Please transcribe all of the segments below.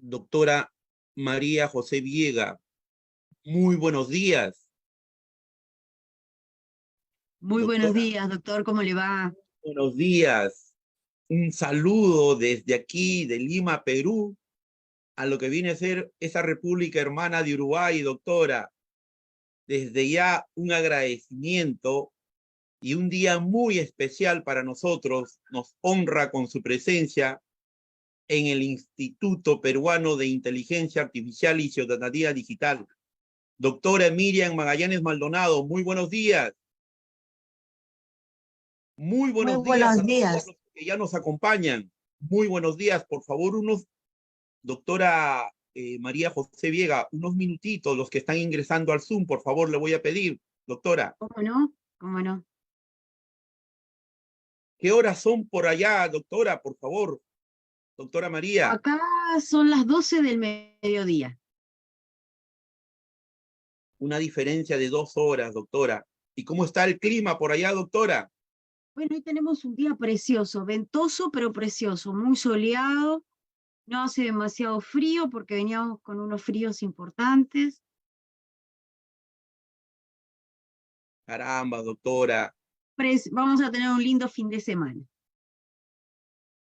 doctora María José Viega. Muy buenos días, Muy buenos doctora. días, doctor, ¿cómo le va? Buenos días. Un saludo desde aquí, de Lima, Perú, a lo que viene a ser esa república hermana de Uruguay, doctora. Desde ya un agradecimiento y un día muy especial para nosotros. Nos honra con su presencia en el Instituto Peruano de Inteligencia Artificial y Ciudadanía Digital. Doctora Miriam Magallanes Maldonado, muy buenos días. Muy Muy buenos días buenos a todos días. los que ya nos acompañan. Muy buenos días. Por favor, doctora María José Viega, unos minutitos, los que están ingresando al Zoom, por favor, le voy a pedir, doctora. ¿Cómo no? ¿Cómo no? ¿Qué horas son por allá, doctora? Por favor, doctora María. Acá son las 12 del mediodía. Una diferencia de 2 horas, doctora. ¿Y cómo está el clima por allá, doctora? Bueno, hoy tenemos un día precioso, ventoso pero precioso, muy soleado, no hace demasiado frío porque veníamos con unos fríos importantes. Caramba, doctora. Vamos a tener un lindo fin de semana.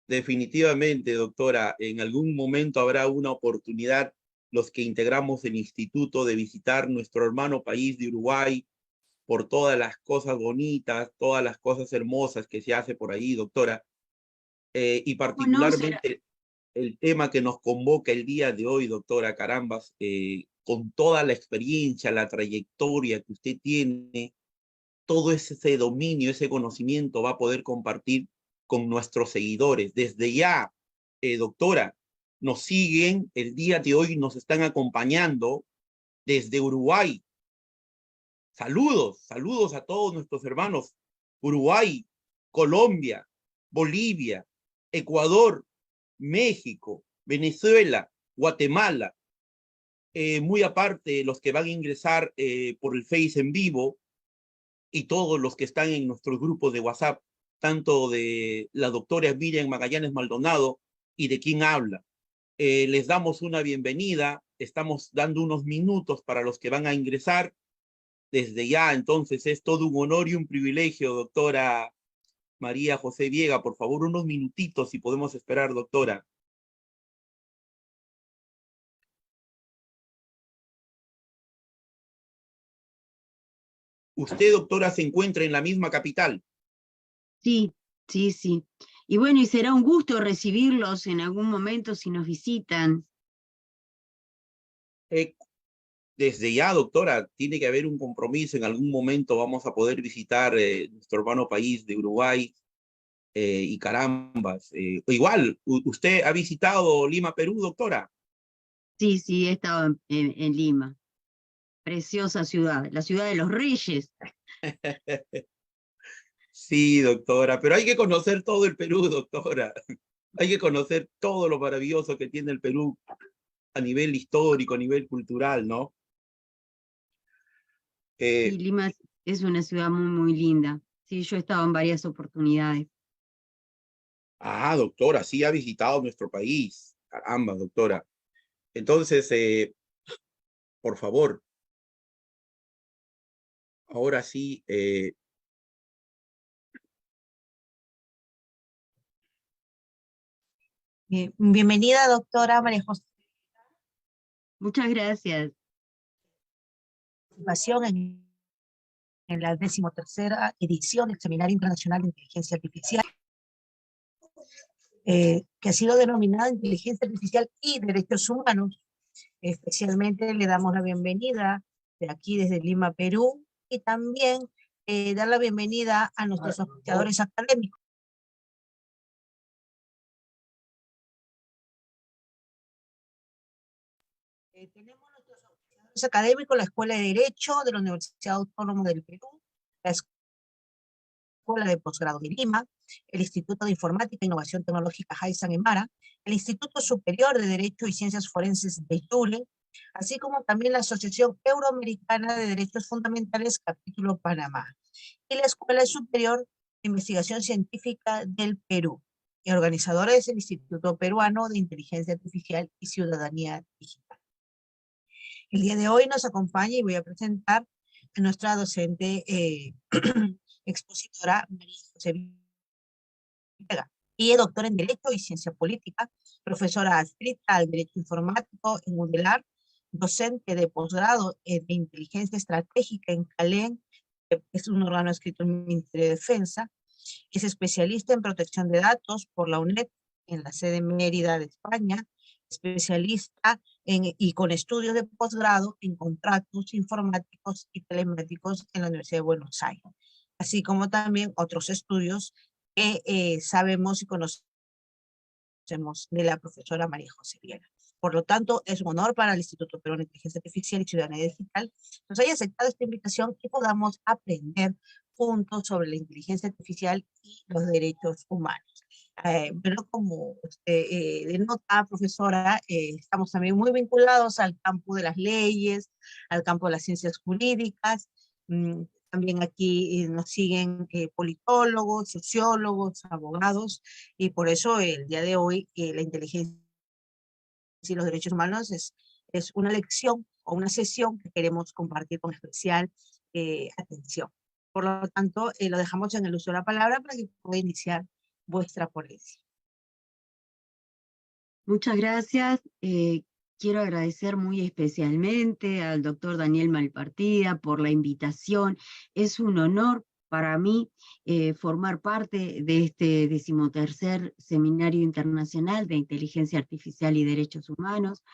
Definitivamente, doctora, en algún momento habrá una oportunidad los que integramos el instituto de visitar nuestro hermano país de Uruguay por todas las cosas bonitas, todas las cosas hermosas que se hace por ahí, doctora. Y ¿Cómo no será? particularmente el tema que nos convoca el día de hoy, doctora Carambas, con toda la experiencia, la trayectoria que usted tiene, todo ese dominio, ese conocimiento va a poder compartir con nuestros seguidores. Desde ya, doctora, nos siguen el día de hoy, nos están acompañando desde Uruguay. Saludos, saludos a todos nuestros hermanos. Uruguay, Colombia, Bolivia, Ecuador, México, Venezuela, Guatemala. Muy aparte, los que van a ingresar por el Face en vivo, y todos los que están en nuestros grupos de WhatsApp, tanto de la doctora Miriam Magallanes Maldonado y de quien habla. Les damos una bienvenida, estamos dando unos minutos para los que van a ingresar. Desde ya, entonces, es todo un honor y un privilegio, doctora María José Viega. Por favor, unos minutitos si podemos esperar, doctora. Usted, doctora, se encuentra en la misma capital. Sí, sí, sí. Y bueno, y será un gusto recibirlos en algún momento si nos visitan. Eh, Desde ya, doctora, tiene que haber un compromiso. En algún momento vamos a poder visitar nuestro hermano país de Uruguay y carambas. Igual, ¿usted ha visitado Lima, Perú, doctora? Sí, sí, he estado en Lima. Preciosa ciudad, la ciudad de los reyes. Sí, doctora, pero hay que conocer todo el Perú, doctora. Hay que conocer todo lo maravilloso que tiene el Perú a nivel histórico, a nivel cultural, ¿no? Sí, Eh, Lima es una ciudad muy, muy linda. Sí, yo he estado en varias oportunidades. doctora, sí ha visitado nuestro país. Caramba, doctora. Entonces, por favor, ahora sí, Bienvenida, doctora María José, Muchas gracias. participación en la 13ª edición del Seminario Internacional de Inteligencia Artificial, que ha sido denominada Inteligencia Artificial y Derechos Humanos. Especialmente le damos la bienvenida de aquí desde Lima, Perú, y también dar la bienvenida a nuestros auspiciadores académicos. Tenemos nuestros auspiciadores académicos, la Escuela de Derecho de la Universidad Autónoma del Perú, la Escuela de Posgrado de Lima, el Instituto de Informática e Innovación Tecnológica Jaisan Emara, el Instituto Superior de Derecho y Ciencias Forenses de Yule, así como también la Asociación Euroamericana de Derechos Fundamentales, capítulo Panamá, y la Escuela Superior de Investigación Científica del Perú. y organizadora es el Instituto Peruano de Inteligencia Artificial y Ciudadanía Digital. El día de hoy nos acompaña y voy a presentar a nuestra docente expositora María José Villegas. Y es doctora en Derecho y Ciencia Política, profesora adscrita al Derecho Informático en UNDELAR, docente de posgrado de Inteligencia Estratégica en CALEN, que es un órgano adscrito al Ministerio de Defensa, es especialista en protección de datos por la UNED en la sede Mérida de España, especialista y con estudios de posgrado en contratos informáticos y telemáticos en la Universidad de Buenos Aires, así como también otros estudios que sabemos y conocemos de la profesora María José Villegas. Por lo tanto, es un honor para el Instituto Peruano de Inteligencia Artificial y Ciudadanía Digital nos haya aceptado esta invitación y podamos aprender juntos sobre la inteligencia artificial y los derechos humanos. Bueno, como usted denota, profesora, estamos también muy vinculados al campo de las leyes, al campo de las ciencias jurídicas. También aquí nos siguen politólogos, sociólogos, abogados, y por eso el día de hoy la inteligencia y los derechos humanos es una lección o una sesión que queremos compartir con especial atención. Por lo tanto, lo dejamos en el uso de la palabra para que pueda iniciar vuestra ponencia. Muchas gracias. Quiero agradecer muy especialmente al doctor Daniel Malpartida por la invitación. Es un honor para mí formar parte de este 13º Seminario Internacional de Inteligencia Artificial y Derechos Humanos.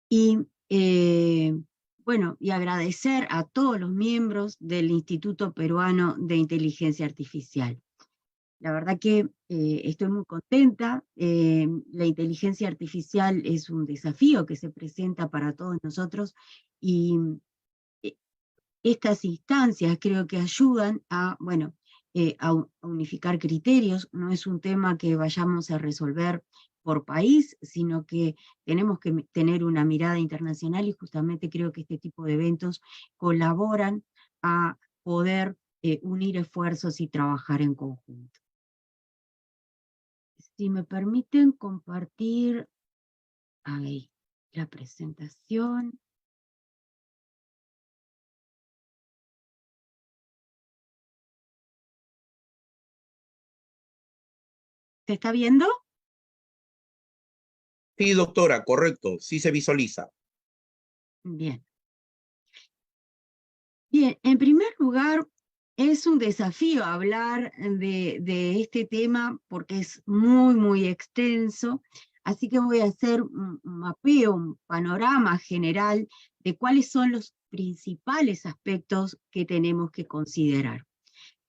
Y bueno, y agradecer a todos los miembros del Instituto Peruano de Inteligencia Artificial. La verdad que estoy muy contenta. La inteligencia artificial es un desafío que se presenta para todos nosotros y estas instancias creo que ayudan a, bueno, a unificar criterios. No es un tema que vayamos a resolver por país, sino que tenemos que tener una mirada internacional y justamente creo que este tipo de eventos colaboran a poder unir esfuerzos y trabajar en conjunto. Si me permiten compartir ahí la presentación. ¿Se está viendo? Sí, doctora, correcto, sí se visualiza. Bien. Bien, en primer lugar, es un desafío hablar de este tema porque es muy, muy extenso, así que voy a hacer un mapeo, un panorama general de cuáles son los principales aspectos que tenemos que considerar.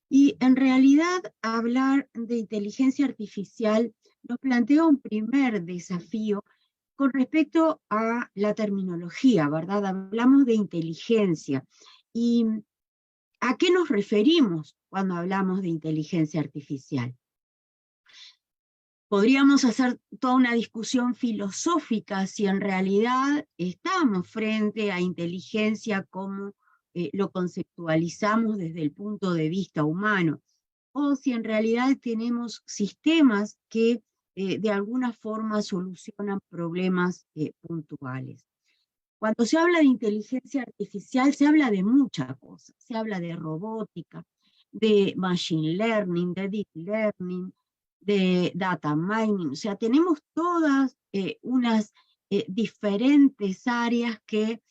Y en realidad, hablar de inteligencia artificial nos plantea un primer desafío con respecto a la terminología, ¿verdad? Hablamos de inteligencia. ¿Y a qué nos referimos cuando hablamos de inteligencia artificial? Podríamos hacer toda una discusión filosófica si en realidad estamos frente a inteligencia como lo conceptualizamos desde el punto de vista humano, o si en realidad tenemos sistemas que de alguna forma solucionan problemas puntuales. Cuando se habla de inteligencia artificial, se habla de muchas cosas. Se habla de robótica, de machine learning, de deep learning, de data mining. O sea, tenemos todas unas diferentes áreas que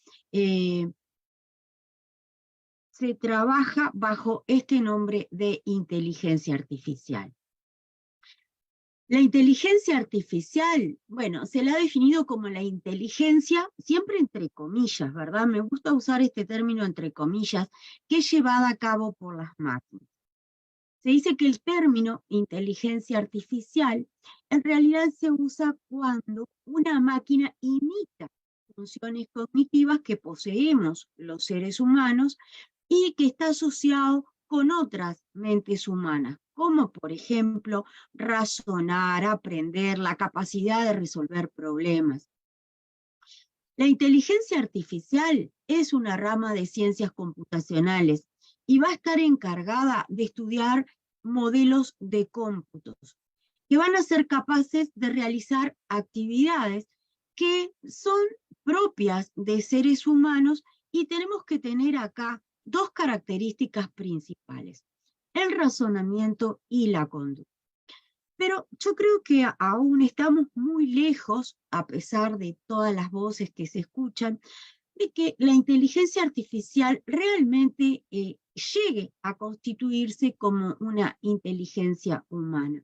se trabaja bajo este nombre de inteligencia artificial. La inteligencia artificial, bueno, se la ha definido como la inteligencia, siempre entre comillas, ¿verdad? Me gusta usar este término entre comillas, que es llevada a cabo por las máquinas. Se dice que el término inteligencia artificial en realidad se usa cuando una máquina imita funciones cognitivas que poseemos los seres humanos y que está asociado con otras mentes humanas, como por ejemplo razonar, aprender, la capacidad de resolver problemas. La inteligencia artificial es una rama de ciencias computacionales y va a estar encargada de estudiar modelos de cómputos, que van a ser capaces de realizar actividades que son propias de seres humanos, y tenemos que tener acá dos características principales: el razonamiento y la conducta. Pero yo creo que aún estamos muy lejos, a pesar de todas las voces que se escuchan, de que la inteligencia artificial realmente llegue a constituirse como una inteligencia humana.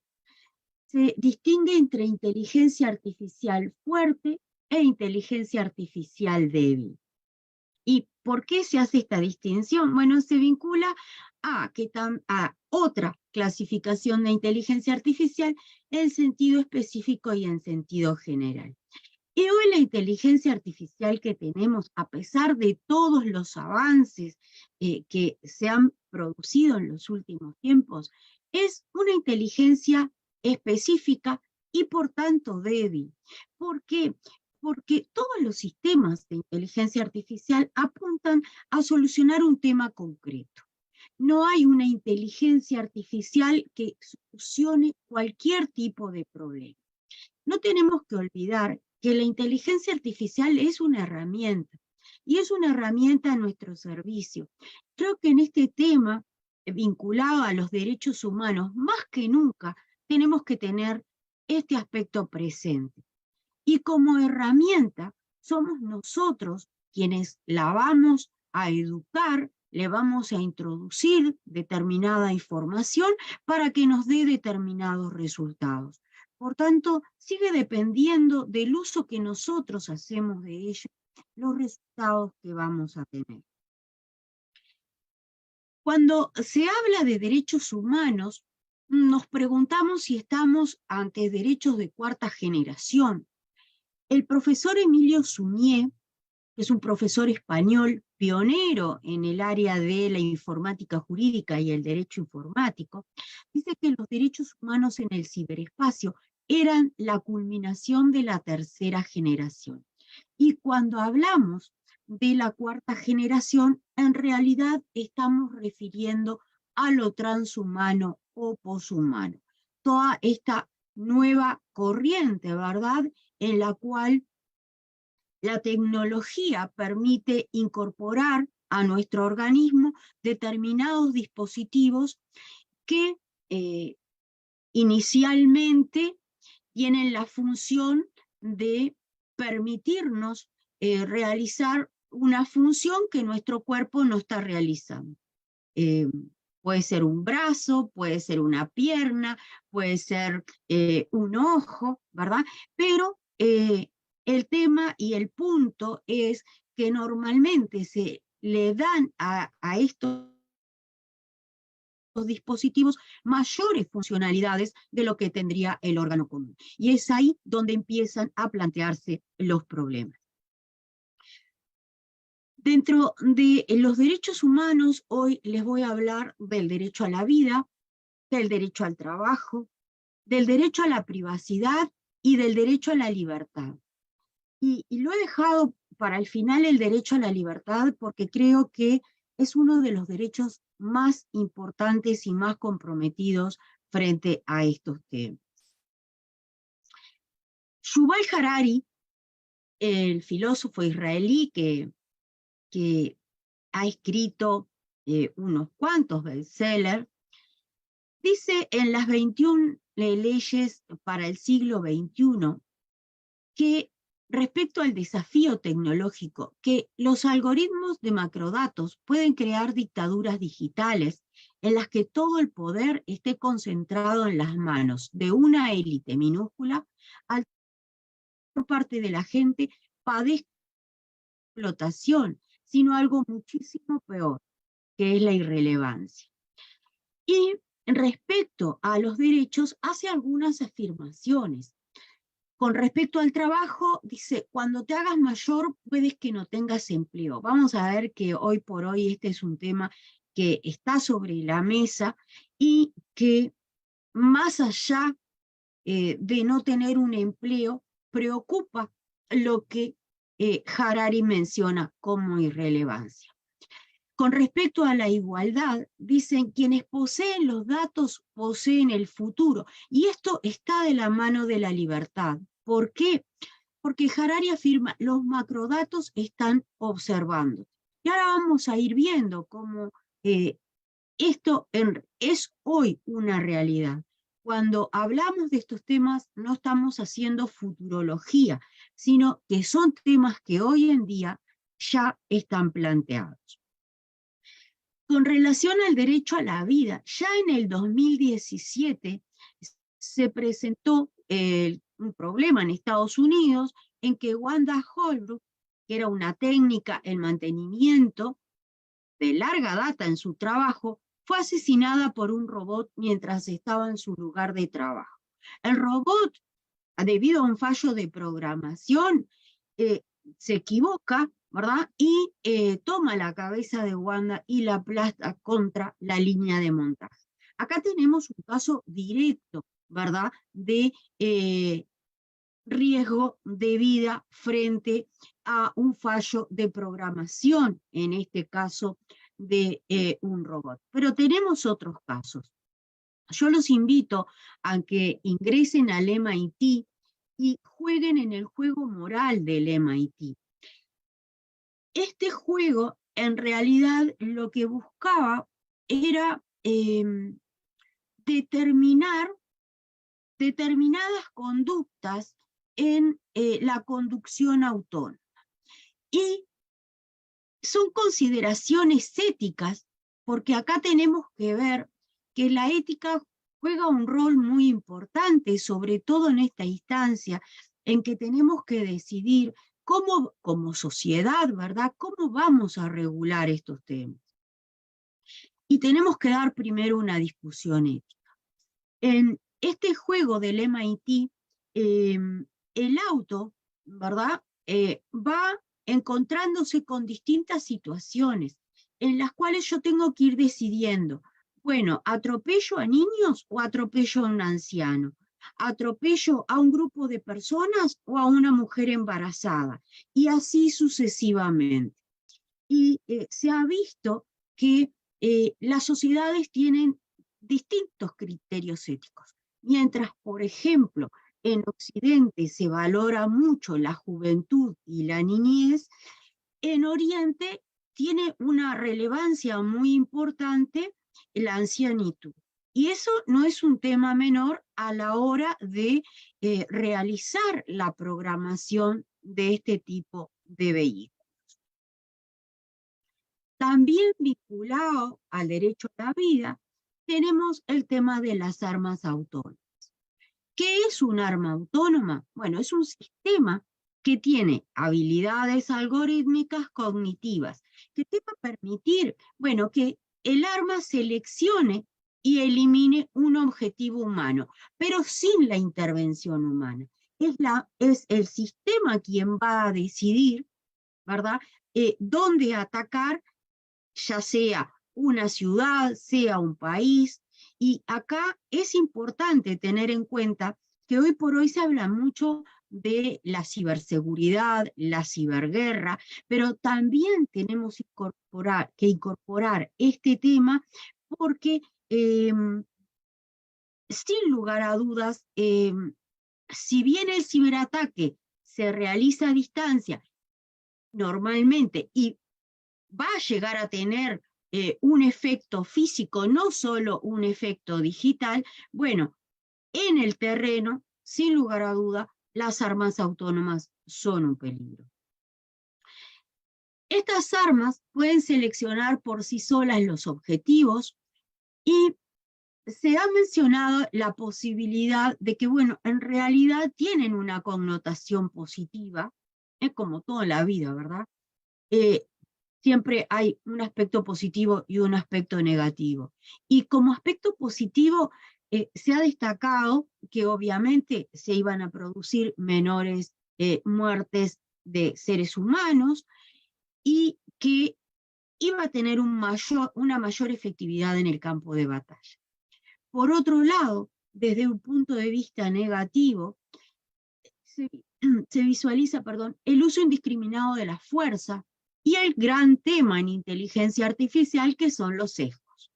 Se distingue entre inteligencia artificial fuerte e inteligencia artificial débil. ¿Y por qué se hace esta distinción? Bueno, se vincula a otra clasificación de inteligencia artificial en sentido específico y en sentido general. Y hoy la inteligencia artificial que tenemos, a pesar de todos los avances que se han producido en los últimos tiempos, es una inteligencia específica y por tanto débil. ¿Por qué? Porque todos los sistemas de inteligencia artificial apuntan a solucionar un tema concreto. No hay una inteligencia artificial que solucione cualquier tipo de problema. No tenemos que olvidar que la inteligencia artificial es una herramienta, y es una herramienta a nuestro servicio. Creo que en este tema, vinculado a los derechos humanos, más que nunca tenemos que tener este aspecto presente. Y como herramienta, somos nosotros quienes la vamos a educar, le vamos a introducir determinada información para que nos dé determinados resultados. Por tanto, sigue dependiendo del uso que nosotros hacemos de ello, los resultados que vamos a tener. Cuando se habla de derechos humanos, nos preguntamos si estamos ante derechos de cuarta generación. El profesor Emilio Suñé, que es un profesor español pionero en el área de la informática jurídica y el derecho informático, dice que los derechos humanos en el ciberespacio eran la culminación de la tercera generación. Y cuando hablamos de la cuarta generación, en realidad estamos refiriendo a lo transhumano o poshumano. Toda esta nueva corriente, ¿verdad?, en la cual la tecnología permite incorporar a nuestro organismo determinados dispositivos que inicialmente tienen la función de permitirnos realizar una función que nuestro cuerpo no está realizando. Puede ser un brazo, puede ser una pierna, puede ser un ojo, ¿verdad? Pero el tema y el punto es que normalmente se le dan a estos dispositivos mayores funcionalidades de lo que tendría el órgano común. Y es ahí donde empiezan a plantearse los problemas. Dentro de los derechos humanos, hoy les voy a hablar del derecho a la vida, del derecho al trabajo, del derecho a la privacidad y del derecho a la libertad. Y lo he dejado para el final el derecho a la libertad porque creo que es uno de los derechos más importantes y más comprometidos frente a estos temas. Yuval Harari, el filósofo israelí que ha escrito unos cuantos bestsellers, dice en las 21 leyes para el siglo XXI que respecto al desafío tecnológico, que los algoritmos de macrodatos pueden crear dictaduras digitales en las que todo el poder esté concentrado en las manos de una élite minúscula, por parte de la gente padezca explotación, sino algo muchísimo peor, que es la irrelevancia. Y respecto a los derechos, hace algunas afirmaciones. Con respecto al trabajo, dice, cuando te hagas mayor puedes que no tengas empleo. Vamos a ver que hoy por hoy este es un tema que está sobre la mesa y que más allá de no tener un empleo, preocupa lo que Harari menciona como irrelevancia. Con respecto a la igualdad, dicen quienes poseen los datos poseen el futuro. Y esto está de la mano de la libertad. ¿Por qué? Porque Harari afirma, los macrodatos están observando. Y ahora vamos a ir viendo cómo esto es hoy una realidad. Cuando hablamos de estos temas, no estamos haciendo futurología, sino que son temas que hoy en día ya están planteados. Con relación al derecho a la vida, ya en el 2017 se presentó un problema en Estados Unidos en que Wanda Holbrook, que era una técnica en mantenimiento de larga data en su trabajo, fue asesinada por un robot mientras estaba en su lugar de trabajo. El robot, debido a un fallo de programación, se equivoca, ¿verdad? Y toma la cabeza de Wanda y la aplasta contra la línea de montaje. Acá tenemos un caso directo, ¿verdad? De riesgo de vida frente a un fallo de programación, en este caso de un robot. Pero tenemos otros casos. Yo los invito a que ingresen al MIT y jueguen en el juego moral del MIT. Este juego, en realidad, lo que buscaba era determinar determinadas conductas en la conducción autónoma. Y son consideraciones éticas, porque acá tenemos que ver que la ética juega un rol muy importante, sobre todo en esta instancia, en que tenemos que decidir cómo, como sociedad, ¿verdad?, cómo vamos a regular estos temas. Y tenemos que dar primero una discusión ética. En este juego del MIT, el auto, ¿verdad?, va encontrándose con distintas situaciones en las cuales yo tengo que ir decidiendo, bueno, ¿atropello a niños o atropello a un anciano? ¿Atropello a un grupo de personas o a una mujer embarazada? Y así sucesivamente. Y se ha visto que las sociedades tienen distintos criterios éticos. Mientras, por ejemplo, en Occidente se valora mucho la juventud y la niñez, en Oriente tiene una relevancia muy importante la ancianitud. Y eso no es un tema menor a la hora de realizar la programación de este tipo de vehículos. También vinculado al derecho a la vida, tenemos el tema de las armas autónomas. ¿Qué es un arma autónoma? Bueno, es un sistema que tiene habilidades algorítmicas cognitivas, que te va a permitir, bueno, que el arma seleccione y elimine un objetivo humano, pero sin la intervención humana. Es el sistema quien va a decidir, ¿verdad?, dónde atacar, ya sea una ciudad, sea un país. Y acá es importante tener en cuenta que hoy por hoy se habla mucho de la ciberseguridad, la ciberguerra, pero también tenemos que incorporar este tema porque, sin lugar a dudas, si bien el ciberataque se realiza a distancia normalmente y va a llegar a tener un efecto físico, no solo un efecto digital, bueno, en el terreno, sin lugar a duda, las armas autónomas son un peligro. Estas armas pueden seleccionar por sí solas los objetivos y se ha mencionado la posibilidad de que, bueno, en realidad tienen una connotación positiva, como toda la vida, ¿verdad? Siempre hay un aspecto positivo y un aspecto negativo. Y como aspecto positivo, se ha destacado que obviamente se iban a producir menores muertes de seres humanos y que iba a tener una mayor efectividad en el campo de batalla. Por otro lado, desde un punto de vista negativo, se visualiza, el uso indiscriminado de la fuerza, y el gran tema en inteligencia artificial, que son los sesgos.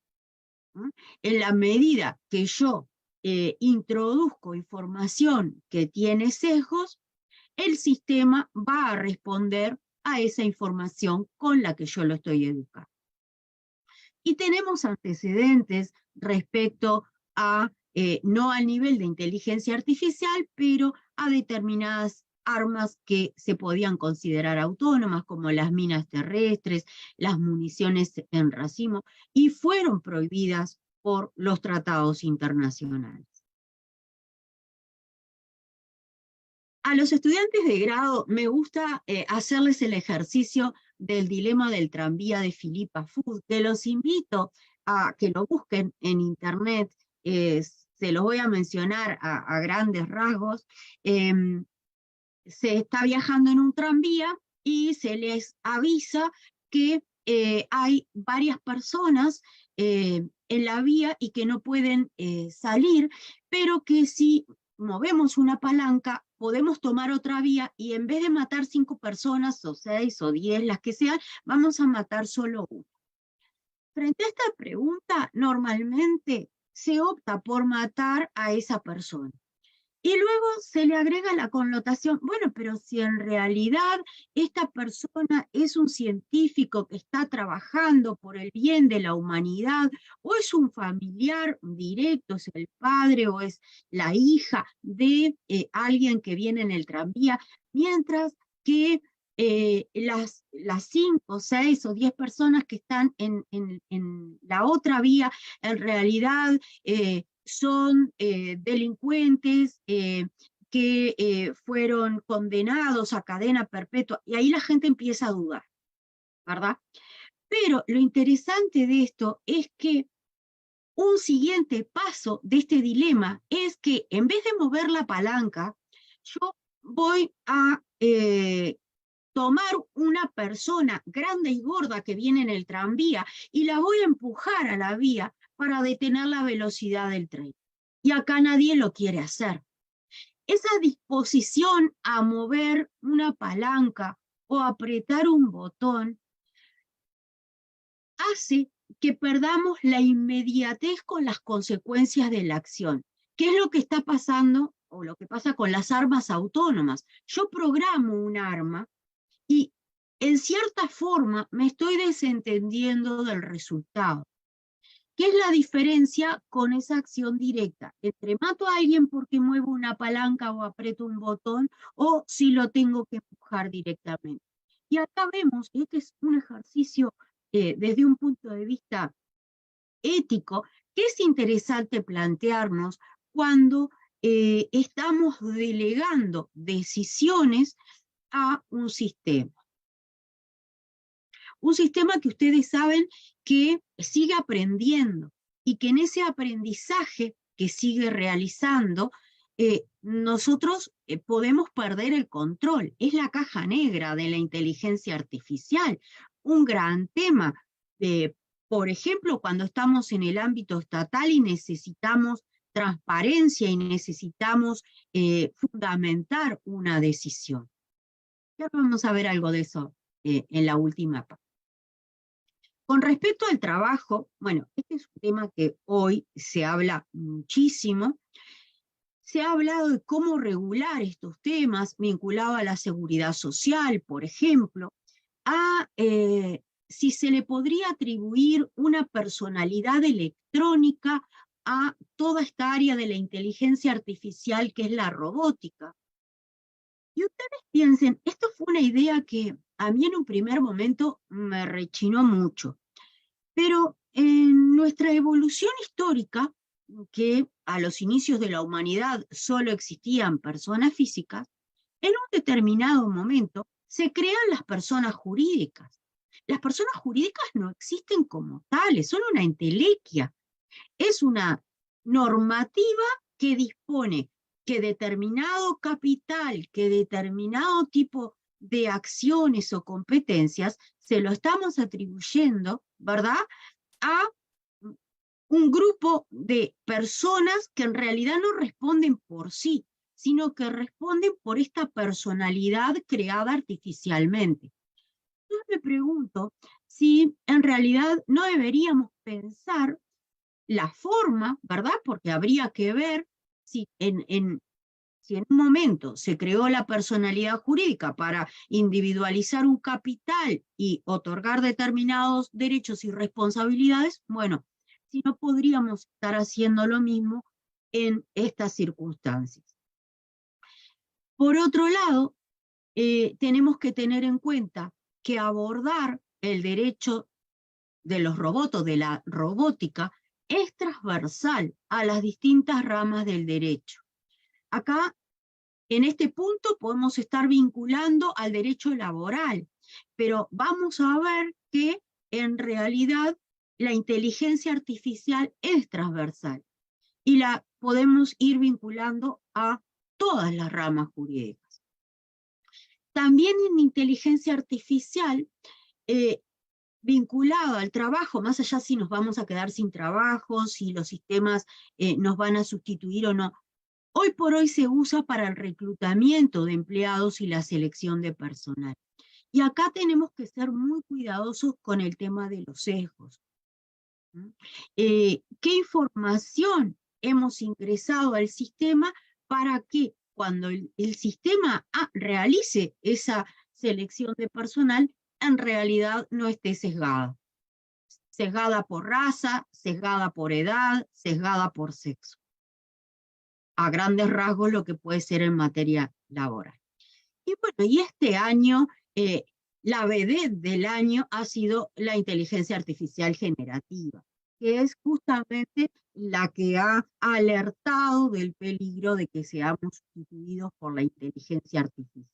En la medida que yo introduzco información que tiene sesgos, el sistema va a responder a esa información con la que yo lo estoy educando. Y tenemos antecedentes respecto a, no al nivel de inteligencia artificial, pero a determinadas armas que se podían considerar autónomas, como las minas terrestres, las municiones en racimo, y fueron prohibidas por los tratados internacionales. A los estudiantes de grado me gusta hacerles el ejercicio del dilema del tranvía de Philippa Foot, que los invito a que lo busquen en internet, se los voy a mencionar a grandes rasgos. Se está viajando en un tranvía y se les avisa que hay varias personas en la vía y que no pueden salir, pero que si movemos una palanca, podemos tomar otra vía y en vez de matar 5 personas, o 6 o 10, las que sean, vamos a matar solo una. Frente a esta pregunta, normalmente se opta por matar a esa persona. Y luego se le agrega la connotación, bueno, pero si en realidad esta persona es un científico que está trabajando por el bien de la humanidad, o es un familiar directo, es el padre o es la hija de alguien que viene en el tranvía, mientras que las 5, 6 o 10 personas que están en la otra vía, en realidad son delincuentes que fueron condenados a cadena perpetua, y ahí la gente empieza a dudar, ¿verdad? Pero lo interesante de esto es que un siguiente paso de este dilema es que en vez de mover la palanca, yo voy a tomar una persona grande y gorda que viene en el tranvía y la voy a empujar a la vía para detener la velocidad del tren. Y acá nadie lo quiere hacer. Esa disposición a mover una palanca o apretar un botón hace que perdamos la inmediatez con las consecuencias de la acción. ¿Qué es lo que está pasando o lo que pasa con las armas autónomas? Yo programo un arma y en cierta forma me estoy desentendiendo del resultado. ¿Qué es la diferencia con esa acción directa? Entre mato a alguien porque muevo una palanca o aprieto un botón, o si lo tengo que empujar directamente. Y acá vemos, este es un ejercicio desde un punto de vista ético, que es interesante plantearnos cuando estamos delegando decisiones a un sistema. Un sistema que ustedes saben que sigue aprendiendo y que en ese aprendizaje que sigue realizando, nosotros podemos perder el control. Es la caja negra de la inteligencia artificial. Un gran tema, por ejemplo, cuando estamos en el ámbito estatal y necesitamos transparencia y necesitamos fundamentar una decisión. Ya vamos a ver algo de eso en la última parte. Con respecto al trabajo, bueno, este es un tema que hoy se habla muchísimo. Se ha hablado de cómo regular estos temas vinculados a la seguridad social, por ejemplo, a si se le podría atribuir una personalidad electrónica a toda esta área de la inteligencia artificial que es la robótica. Y ustedes piensen, esto fue una idea que a mí en un primer momento me rechinó mucho, pero en nuestra evolución histórica, que a los inicios de la humanidad solo existían personas físicas, en un determinado momento se crean las personas jurídicas. Las personas jurídicas no existen como tales, son una entelequia. Es una normativa que dispone que determinado capital, que determinado tipo de acciones o competencias, se lo estamos atribuyendo, ¿verdad?, a un grupo de personas que en realidad no responden por sí, sino que responden por esta personalidad creada artificialmente. me pregunto si en realidad no deberíamos pensar la forma, ¿verdad? Porque habría que ver si si en un momento se creó la personalidad jurídica para individualizar un capital y otorgar determinados derechos y responsabilidades, bueno, si no podríamos estar haciendo lo mismo en estas circunstancias. Por otro lado, tenemos que tener en cuenta que abordar el derecho de los robots, de la robótica, es transversal a las distintas ramas del derecho. Acá, en este punto, podemos estar vinculando al derecho laboral, pero vamos a ver que en realidad la inteligencia artificial es transversal y la podemos ir vinculando a todas las ramas jurídicas. También en inteligencia artificial, vinculado al trabajo, más allá si nos vamos a quedar sin trabajo, si los sistemas nos van a sustituir o no, hoy por hoy se usa para el reclutamiento de empleados y la selección de personal. Y acá tenemos que ser muy cuidadosos con el tema de los sesgos. ¿Qué información hemos ingresado al sistema para que cuando el sistema realice esa selección de personal, en realidad no esté sesgada? Sesgada por raza, sesgada por edad, sesgada por sexo. A grandes rasgos lo que puede ser en materia laboral. Y bueno, y este año, la vedette del año ha sido la inteligencia artificial generativa, que es justamente la que ha alertado del peligro de que seamos sustituidos por la inteligencia artificial.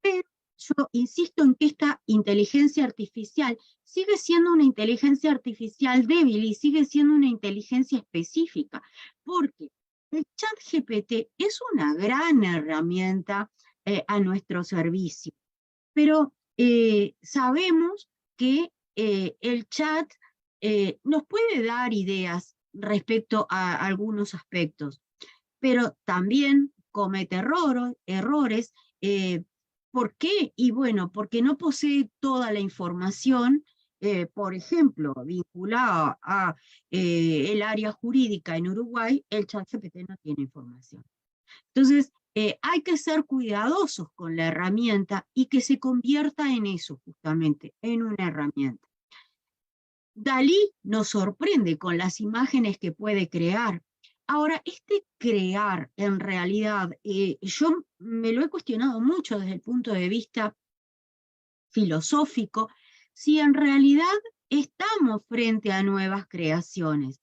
Pero yo insisto en que esta inteligencia artificial sigue siendo una inteligencia artificial débil y sigue siendo una inteligencia específica, porque el ChatGPT es una gran herramienta a nuestro servicio, pero sabemos que el chat nos puede dar ideas respecto a algunos aspectos, pero también comete errores. ¿Por qué? Y bueno, porque no posee toda la información, por ejemplo, vinculada a el área jurídica en Uruguay, el ChatGPT no tiene información. Entonces, hay que ser cuidadosos con la herramienta y que se convierta en eso, justamente, en una herramienta. Dalí nos sorprende con las imágenes que puede crear. Ahora, este crear, en realidad, yo me lo he cuestionado mucho desde el punto de vista filosófico, si en realidad estamos frente a nuevas creaciones.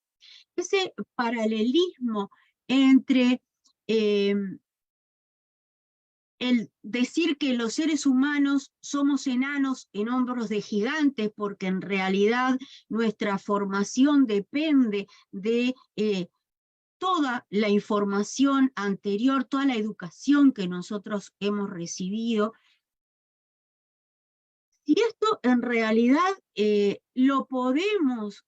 Ese paralelismo entre el decir que los seres humanos somos enanos en hombros de gigantes, porque en realidad nuestra formación depende de toda la información anterior, toda la educación que nosotros hemos recibido. Si esto en realidad lo podemos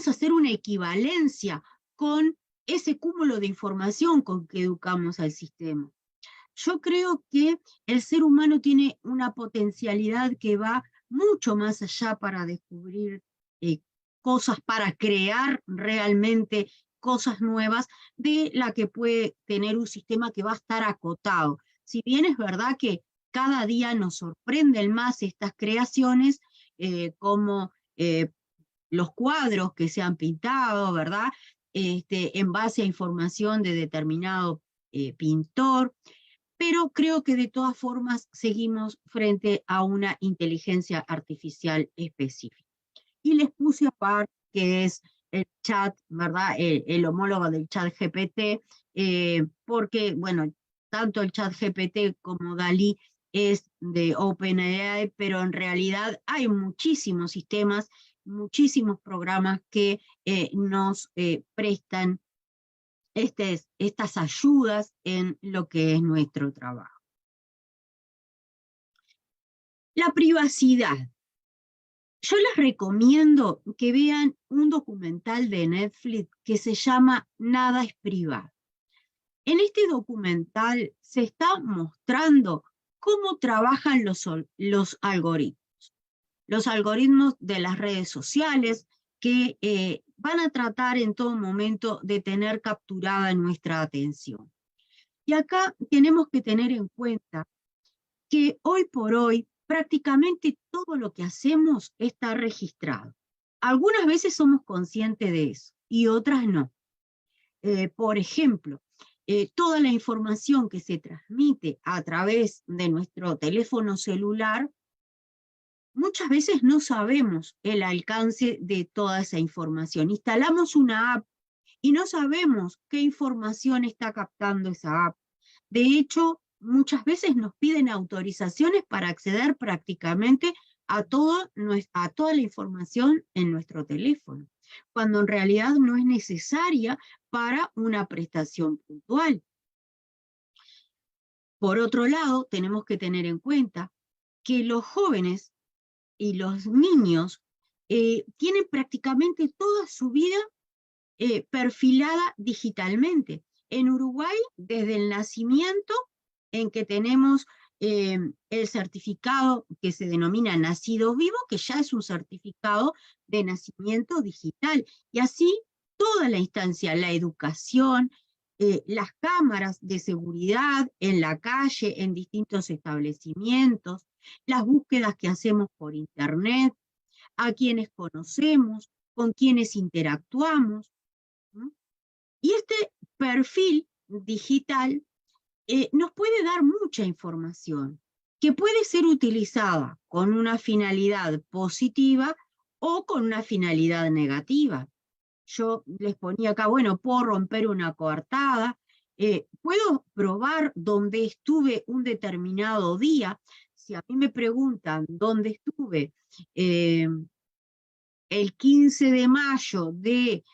hacer una equivalencia con ese cúmulo de información con que educamos al sistema. Yo creo que el ser humano tiene una potencialidad que va mucho más allá para descubrir cosas, para crear realmente cosas nuevas, de la que puede tener un sistema que va a estar acotado. Si bien es verdad que cada día nos sorprenden más estas creaciones, como los cuadros que se han pintado, ¿verdad? En base a información de determinado pintor, pero creo que de todas formas seguimos frente a una inteligencia artificial específica. Y les puse a par que es el chat, ¿verdad? El homólogo del chat GPT, porque, bueno, tanto el chat GPT como Dalí es de OpenAI, pero en realidad hay muchísimos sistemas, muchísimos programas que nos prestan estas ayudas en lo que es nuestro trabajo. La privacidad. Yo les recomiendo que vean un documental de Netflix que se llama Nada es privado. En este documental se está mostrando cómo trabajan los algoritmos. Los algoritmos de las redes sociales que van a tratar en todo momento de tener capturada nuestra atención. Y acá tenemos que tener en cuenta que hoy por hoy prácticamente todo lo que hacemos está registrado. Algunas veces somos conscientes de eso y otras no. Por ejemplo, toda la información que se transmite a través de nuestro teléfono celular, muchas veces no sabemos el alcance de toda esa información. Instalamos una app y no sabemos qué información está captando esa app. De hecho, muchas veces nos piden autorizaciones para acceder prácticamente a toda la información en nuestro teléfono, cuando en realidad no es necesaria para una prestación puntual. Por otro lado, tenemos que tener en cuenta que los jóvenes y los niños tienen prácticamente toda su vida perfilada digitalmente. En Uruguay, desde el nacimiento, en que tenemos el certificado que se denomina Nacidos Vivos, que ya es un certificado de nacimiento digital, y así toda la instancia, la educación, las cámaras de seguridad en la calle, en distintos establecimientos, las búsquedas que hacemos por internet, a quienes conocemos, con quienes interactuamos. Y este perfil digital nos puede dar mucha información que puede ser utilizada con una finalidad positiva o con una finalidad negativa. Yo les ponía acá, bueno, puedo romper una coartada, puedo probar dónde estuve un determinado día. Si a mí me preguntan dónde estuve el 15 de mayo de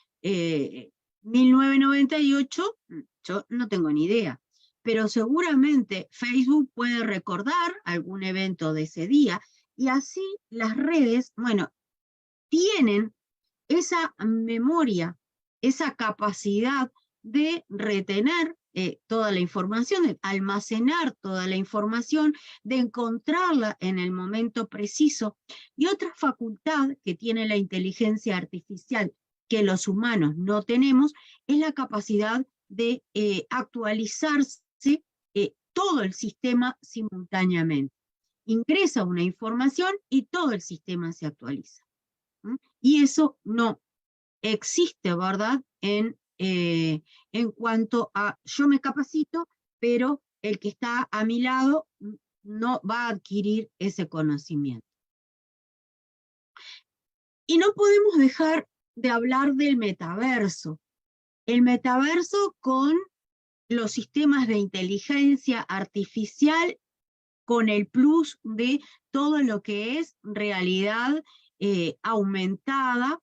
1998, yo no tengo ni idea, pero seguramente Facebook puede recordar algún evento de ese día, y así las redes, bueno, tienen esa memoria, esa capacidad de retener toda la información, de almacenar toda la información, de encontrarla en el momento preciso. Y otra facultad que tiene la inteligencia artificial que los humanos no tenemos es la capacidad de actualizarse todo el sistema simultáneamente. Ingresa una información y todo el sistema se actualiza. Y eso no existe, ¿verdad? En cuanto a yo me capacito, pero el que está a mi lado no va a adquirir ese conocimiento. Y no podemos dejar de hablar del metaverso. El metaverso con los sistemas de inteligencia artificial, con el plus de todo lo que es realidad aumentada,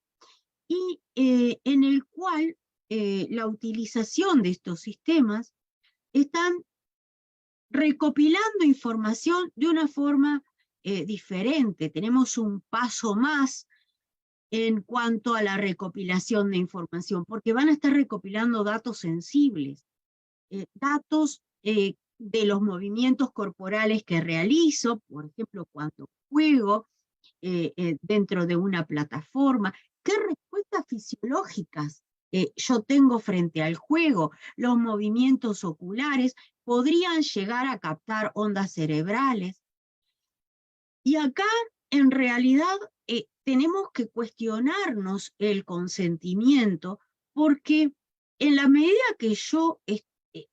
y en el cual la utilización de estos sistemas están recopilando información de una forma diferente. Tenemos un paso más en cuanto a la recopilación de información, porque van a estar recopilando datos sensibles, datos de los movimientos corporales que realizo, por ejemplo, cuando juego dentro de una plataforma, qué respuestas fisiológicas yo tengo frente al juego, los movimientos oculares podrían llegar a captar ondas cerebrales. Y acá, en realidad, tenemos que cuestionarnos el consentimiento, porque en la medida que yo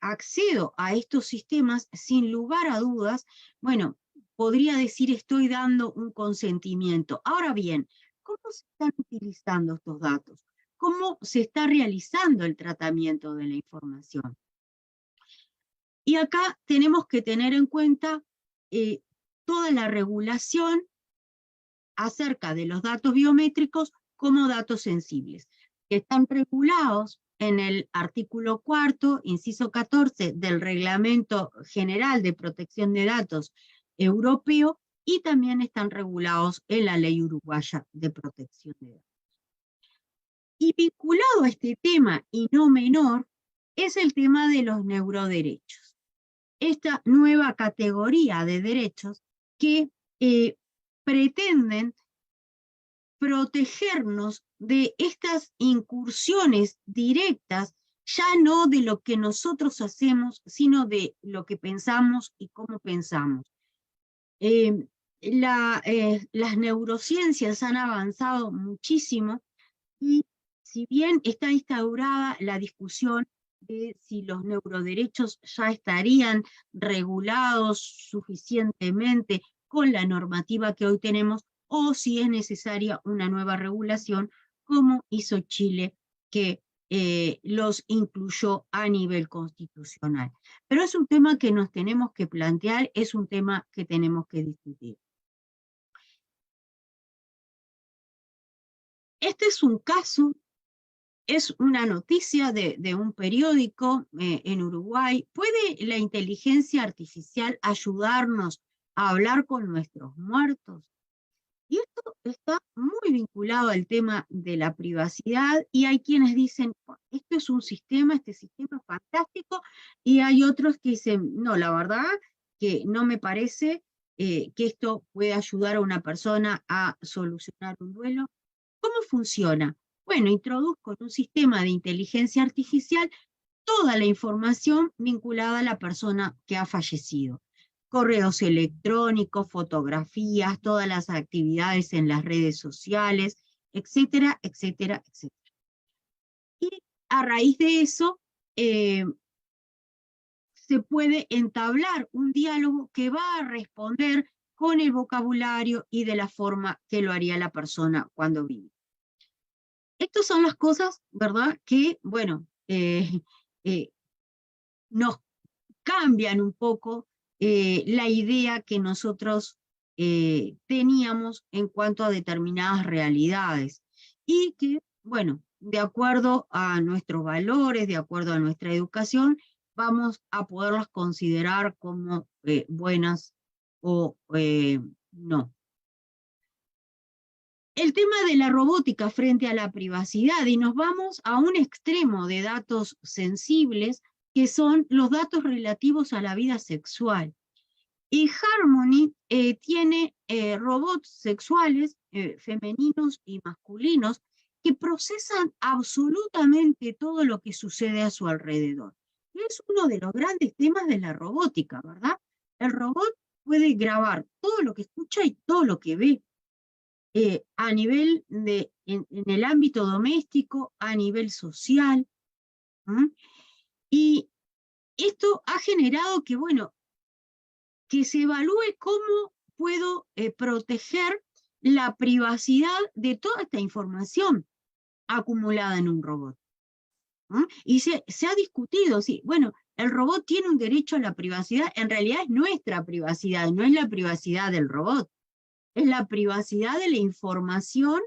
accedo a estos sistemas, sin lugar a dudas, bueno, podría decir estoy dando un consentimiento. Ahora bien, ¿cómo se están utilizando estos datos? ¿Cómo se está realizando el tratamiento de la información? Y acá tenemos que tener en cuenta toda la regulación acerca de los datos biométricos como datos sensibles, que están regulados en el artículo 4, inciso 14 del Reglamento General de Protección de Datos Europeo, y también están regulados en la Ley Uruguaya de Protección de Datos. Y vinculado a este tema, y no menor, es el tema de los neuroderechos. esta nueva categoría de derechos que pretenden protegernos de estas incursiones directas, ya no de lo que nosotros hacemos, sino de lo que pensamos y cómo pensamos. Las neurociencias han avanzado muchísimo y si bien está instaurada la discusión de si los neuroderechos ya estarían regulados suficientemente con la normativa que hoy tenemos, o si es necesaria una nueva regulación, como hizo Chile, que los incluyó a nivel constitucional. Pero es un tema que nos tenemos que plantear, es un tema que tenemos que discutir. Este es un caso, es una noticia de un periódico en Uruguay. ¿Puede la inteligencia artificial ayudarnos a hablar con nuestros muertos? Y esto está muy vinculado al tema de la privacidad, y hay quienes dicen, esto es un sistema, este sistema es fantástico, y hay otros que dicen, no, la verdad que no me parece que esto pueda ayudar a una persona a solucionar un duelo. ¿Cómo funciona? Bueno, introduzco en un sistema de inteligencia artificial toda la información vinculada a la persona que ha fallecido. Correos electrónicos, fotografías, todas las actividades en las redes sociales, etcétera, etcétera, etcétera. Y a raíz de eso, se puede entablar un diálogo que va a responder con el vocabulario y de la forma que lo haría la persona cuando vive. Estas son las cosas, ¿verdad?, que, bueno, nos cambian un poco la idea que nosotros teníamos en cuanto a determinadas realidades. Y que, bueno, de acuerdo a nuestros valores, de acuerdo a nuestra educación, vamos a poderlas considerar como buenas o no. El tema de la robótica frente a la privacidad, y nos vamos a un extremo de datos sensibles, que son los datos relativos a la vida sexual. Y Harmony tiene robots sexuales, femeninos y masculinos, que procesan absolutamente todo lo que sucede a su alrededor. Y es uno de los grandes temas de la robótica, ¿verdad? El robot puede grabar todo lo que escucha y todo lo que ve. A nivel en el ámbito doméstico, a nivel social. Y esto ha generado que, bueno, que se evalúe cómo puedo proteger la privacidad de toda esta información acumulada en un robot. Y se ha discutido, sí, bueno, el robot tiene un derecho a la privacidad, en realidad es nuestra privacidad, no es la privacidad del robot. Es la privacidad de la información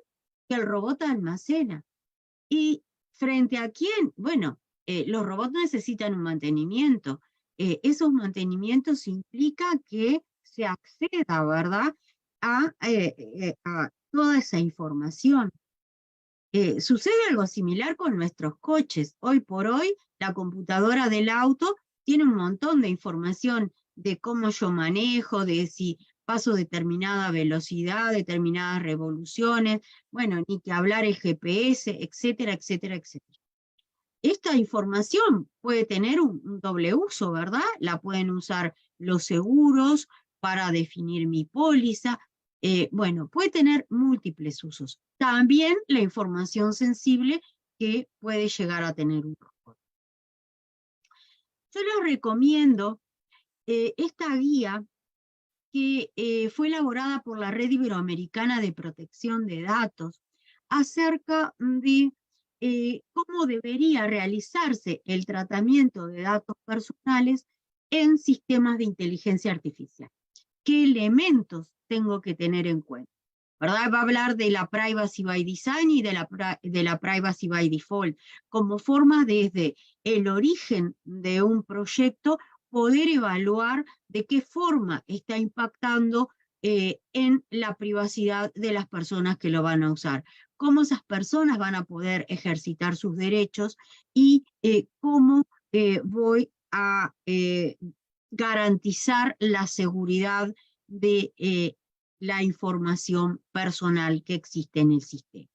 que el robot almacena. ¿Y frente a quién? Bueno, los robots necesitan un mantenimiento. Esos mantenimientos implica que se acceda, ¿verdad?, a toda esa información. Sucede algo similar con nuestros coches. Hoy por hoy, la computadora del auto tiene un montón de información de cómo yo manejo, de si paso determinada velocidad, determinadas revoluciones, bueno, ni que hablar el GPS, etcétera, etcétera, etcétera. Esta información puede tener un doble uso, ¿verdad? La pueden usar los seguros para definir mi póliza. Bueno, puede tener múltiples usos. También la información sensible que puede llegar a tener un robot. Yo les recomiendo esta guía que fue elaborada por la Red Iberoamericana de Protección de Datos acerca de cómo debería realizarse el tratamiento de datos personales en sistemas de inteligencia artificial. ¿Qué elementos tengo que tener en cuenta? ¿Verdad? Va a hablar de la privacy by design y de la privacy by default, como forma desde el origen de un proyecto poder evaluar de qué forma está impactando en la privacidad de las personas que lo van a usar, cómo esas personas van a poder ejercitar sus derechos y cómo voy a garantizar la seguridad de la información personal que existe en el sistema.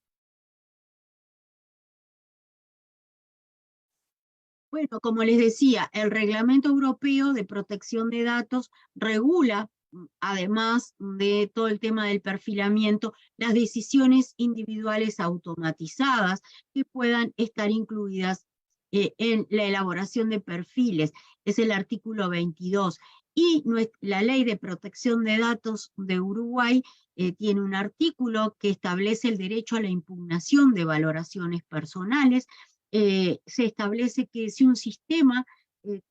Bueno, como les decía, el Reglamento Europeo de Protección de Datos regula, además de todo el tema del perfilamiento, las decisiones individuales automatizadas que puedan estar incluidas en la elaboración de perfiles. Es el artículo 22. Y la Ley de Protección de Datos de Uruguay tiene un artículo que establece el derecho a la impugnación de valoraciones personales. Se establece que si un sistema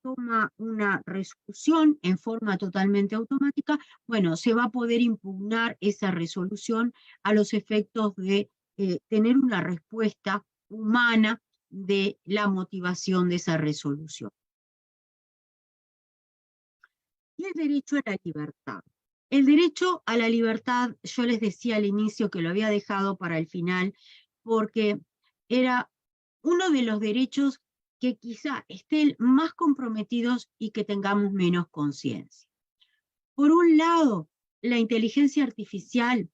toma una resolución en forma totalmente automática, bueno, se va a poder impugnar esa resolución a los efectos de tener una respuesta humana de la motivación de esa resolución. Y el derecho a la libertad. El derecho a la libertad, yo les decía al inicio que lo había dejado para el final, porque era uno de los derechos que quizá estén más comprometidos y que tengamos menos conciencia. Por un lado, la inteligencia artificial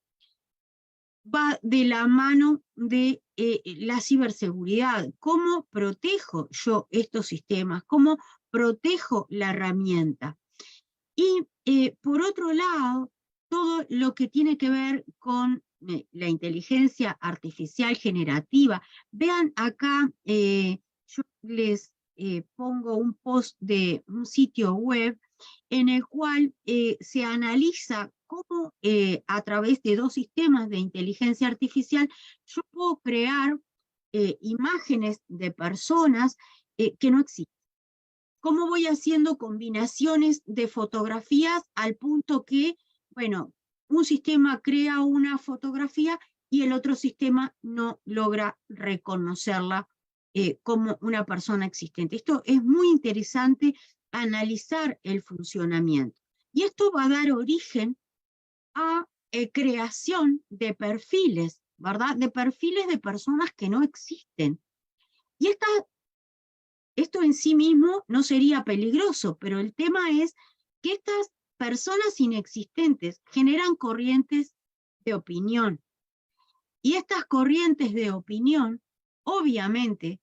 va de la mano de la ciberseguridad. ¿Cómo protejo yo estos sistemas? ¿Cómo protejo la herramienta? Y por otro lado, todo lo que tiene que ver con la inteligencia artificial generativa. Vean acá, yo les pongo un post de un sitio web en el cual se analiza cómo a través de dos sistemas de inteligencia artificial yo puedo crear imágenes de personas que no existen. ¿Cómo voy haciendo combinaciones de fotografías al punto que, bueno, un sistema crea una fotografía y el otro sistema no logra reconocerla como una persona existente? Esto es muy interesante, analizar el funcionamiento. Y esto va a dar origen a creación de perfiles, ¿verdad? De perfiles de personas que no existen. Y esto en sí mismo no sería peligroso, pero el tema es que estas personas inexistentes generan corrientes de opinión. Y estas corrientes de opinión, obviamente,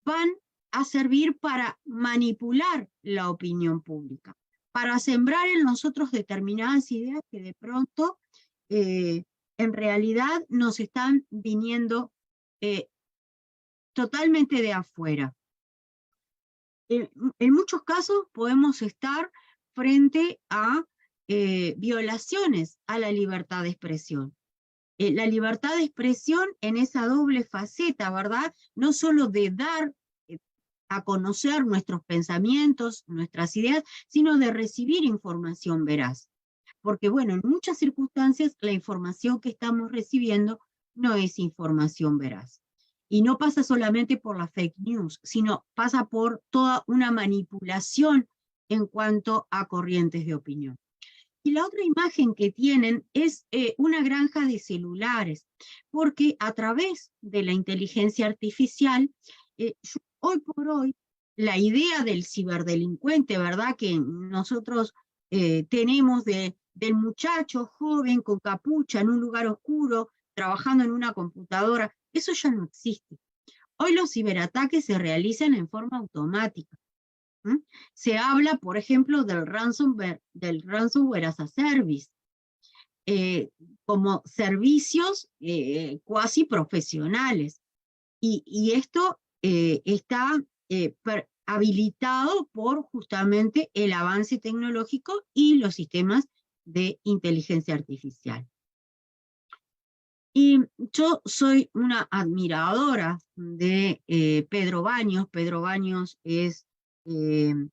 van a servir para manipular la opinión pública, para sembrar en nosotros determinadas ideas que de pronto en realidad nos están viniendo totalmente de afuera. En muchos casos podemos estar frente a violaciones a la libertad de expresión. La libertad de expresión en esa doble faceta, ¿verdad? No solo de dar a conocer nuestros pensamientos, nuestras ideas, sino de recibir información veraz. Porque, bueno, en muchas circunstancias la información que estamos recibiendo no es información veraz. Y no pasa solamente por la fake news, sino pasa por toda una manipulación en cuanto a corrientes de opinión. Y la otra imagen que tienen es una granja de celulares, porque a través de la inteligencia artificial, hoy por hoy, la idea del ciberdelincuente, ¿verdad?, que nosotros tenemos del muchacho joven con capucha en un lugar oscuro, trabajando en una computadora, eso ya no existe. Hoy los ciberataques se realizan en forma automática. Se habla, por ejemplo, del ransomware as a service, como servicios cuasi profesionales. Y esto está habilitado por justamente el avance tecnológico y los sistemas de inteligencia artificial. Y yo soy una admiradora de Pedro Baños. Pedro Baños es un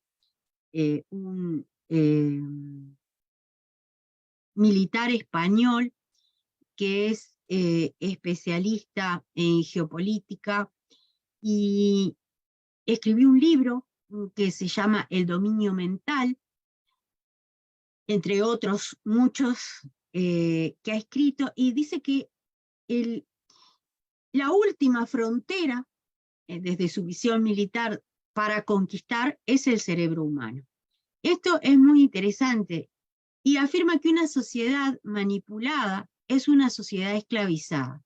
militar español que es especialista en geopolítica y escribió un libro que se llama El dominio mental, entre otros muchos que ha escrito, y dice que la última frontera, desde su visión militar, para conquistar es el cerebro humano. Esto es muy interesante y afirma que una sociedad manipulada es una sociedad esclavizada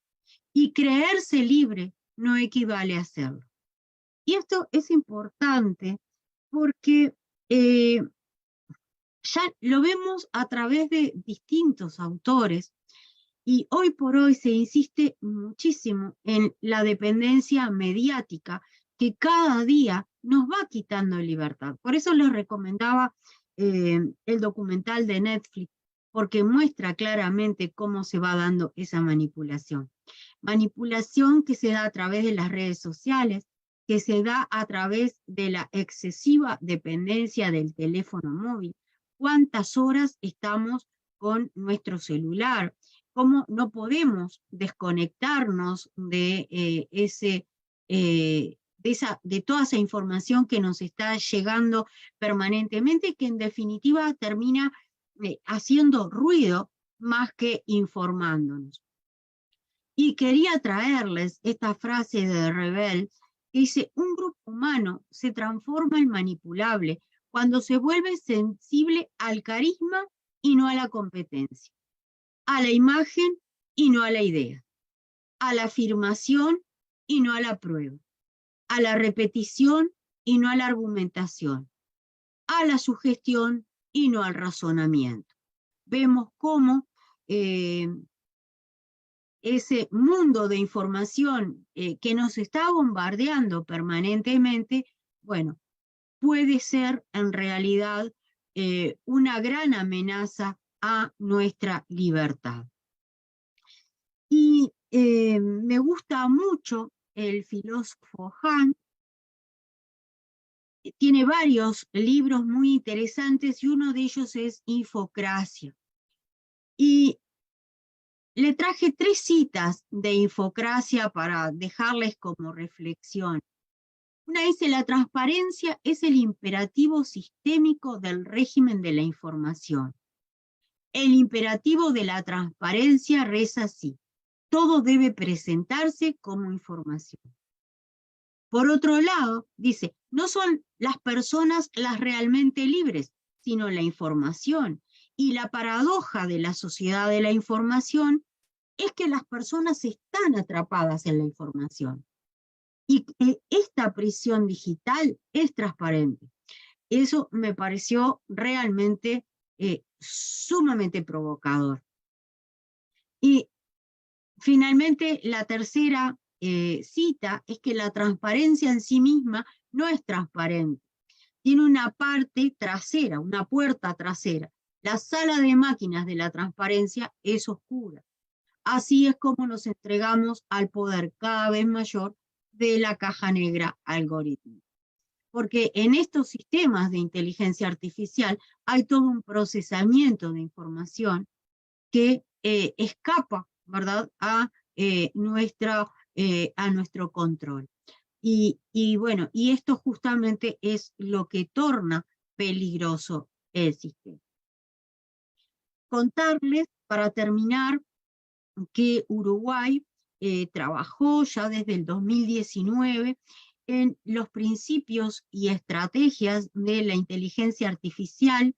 y creerse libre no equivale a serlo. Y esto es importante porque ya lo vemos a través de distintos autores y hoy por hoy se insiste muchísimo en la dependencia mediática que cada día nos va quitando libertad. Por eso les recomendaba el documental de Netflix, porque muestra claramente cómo se va dando esa manipulación. Manipulación que se da a través de las redes sociales, que se da a través de la excesiva dependencia del teléfono móvil. ¿Cuántas horas estamos con nuestro celular? ¿Cómo no podemos desconectarnos de, de toda esa información que nos está llegando permanentemente, que en definitiva termina haciendo ruido más que informándonos? Y quería traerles esta frase de Revel que dice: un grupo humano se transforma en manipulable cuando se vuelve sensible al carisma y no a la competencia, a la imagen y no a la idea, a la afirmación y no a la prueba, a la repetición y no a la argumentación, a la sugestión y no al razonamiento. Vemos cómo ese mundo de información que nos está bombardeando permanentemente, bueno, puede ser en realidad una gran amenaza a nuestra libertad. Y me gusta mucho el filósofo Han, tiene varios libros muy interesantes y uno de ellos es Infocracia. Y le traje 3 citas de Infocracia para dejarles como reflexión. Una dice: la transparencia es el imperativo sistémico del régimen de la información. El imperativo de la transparencia reza así: todo debe presentarse como información. Por otro lado, dice, no son las personas las realmente libres, sino la información. Y la paradoja de la sociedad de la información es que las personas están atrapadas en la información. Y esta prisión digital es transparente. Eso me pareció realmente sumamente provocador. Y finalmente, la tercera cita es que la transparencia en sí misma no es transparente. Tiene una parte trasera, una puerta trasera. La sala de máquinas de la transparencia es oscura. Así es como nos entregamos al poder cada vez mayor de la caja negra algorítmica. Porque en estos sistemas de inteligencia artificial hay todo un procesamiento de información que escapa, ¿verdad?, a nuestro control. Y bueno, y esto justamente es lo que torna peligroso el sistema. Contarles, para terminar, que Uruguay trabajó ya desde el 2019 en los principios y estrategias de la inteligencia artificial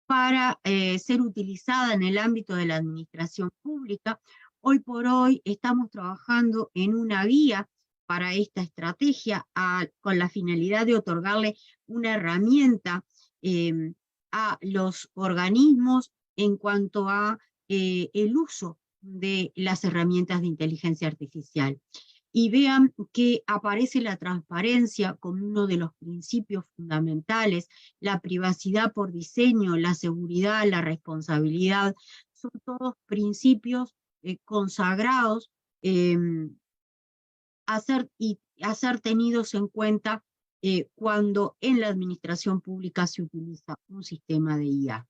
para ser utilizada en el ámbito de la administración pública. Hoy por hoy estamos trabajando en una guía para esta estrategia con la finalidad de otorgarle una herramienta a los organismos en cuanto a el uso de las herramientas de inteligencia artificial. Y vean que aparece la transparencia como uno de los principios fundamentales, la privacidad por diseño, la seguridad, la responsabilidad, son todos principios consagrados a ser tenidos en cuenta cuando en la administración pública se utiliza un sistema de IA.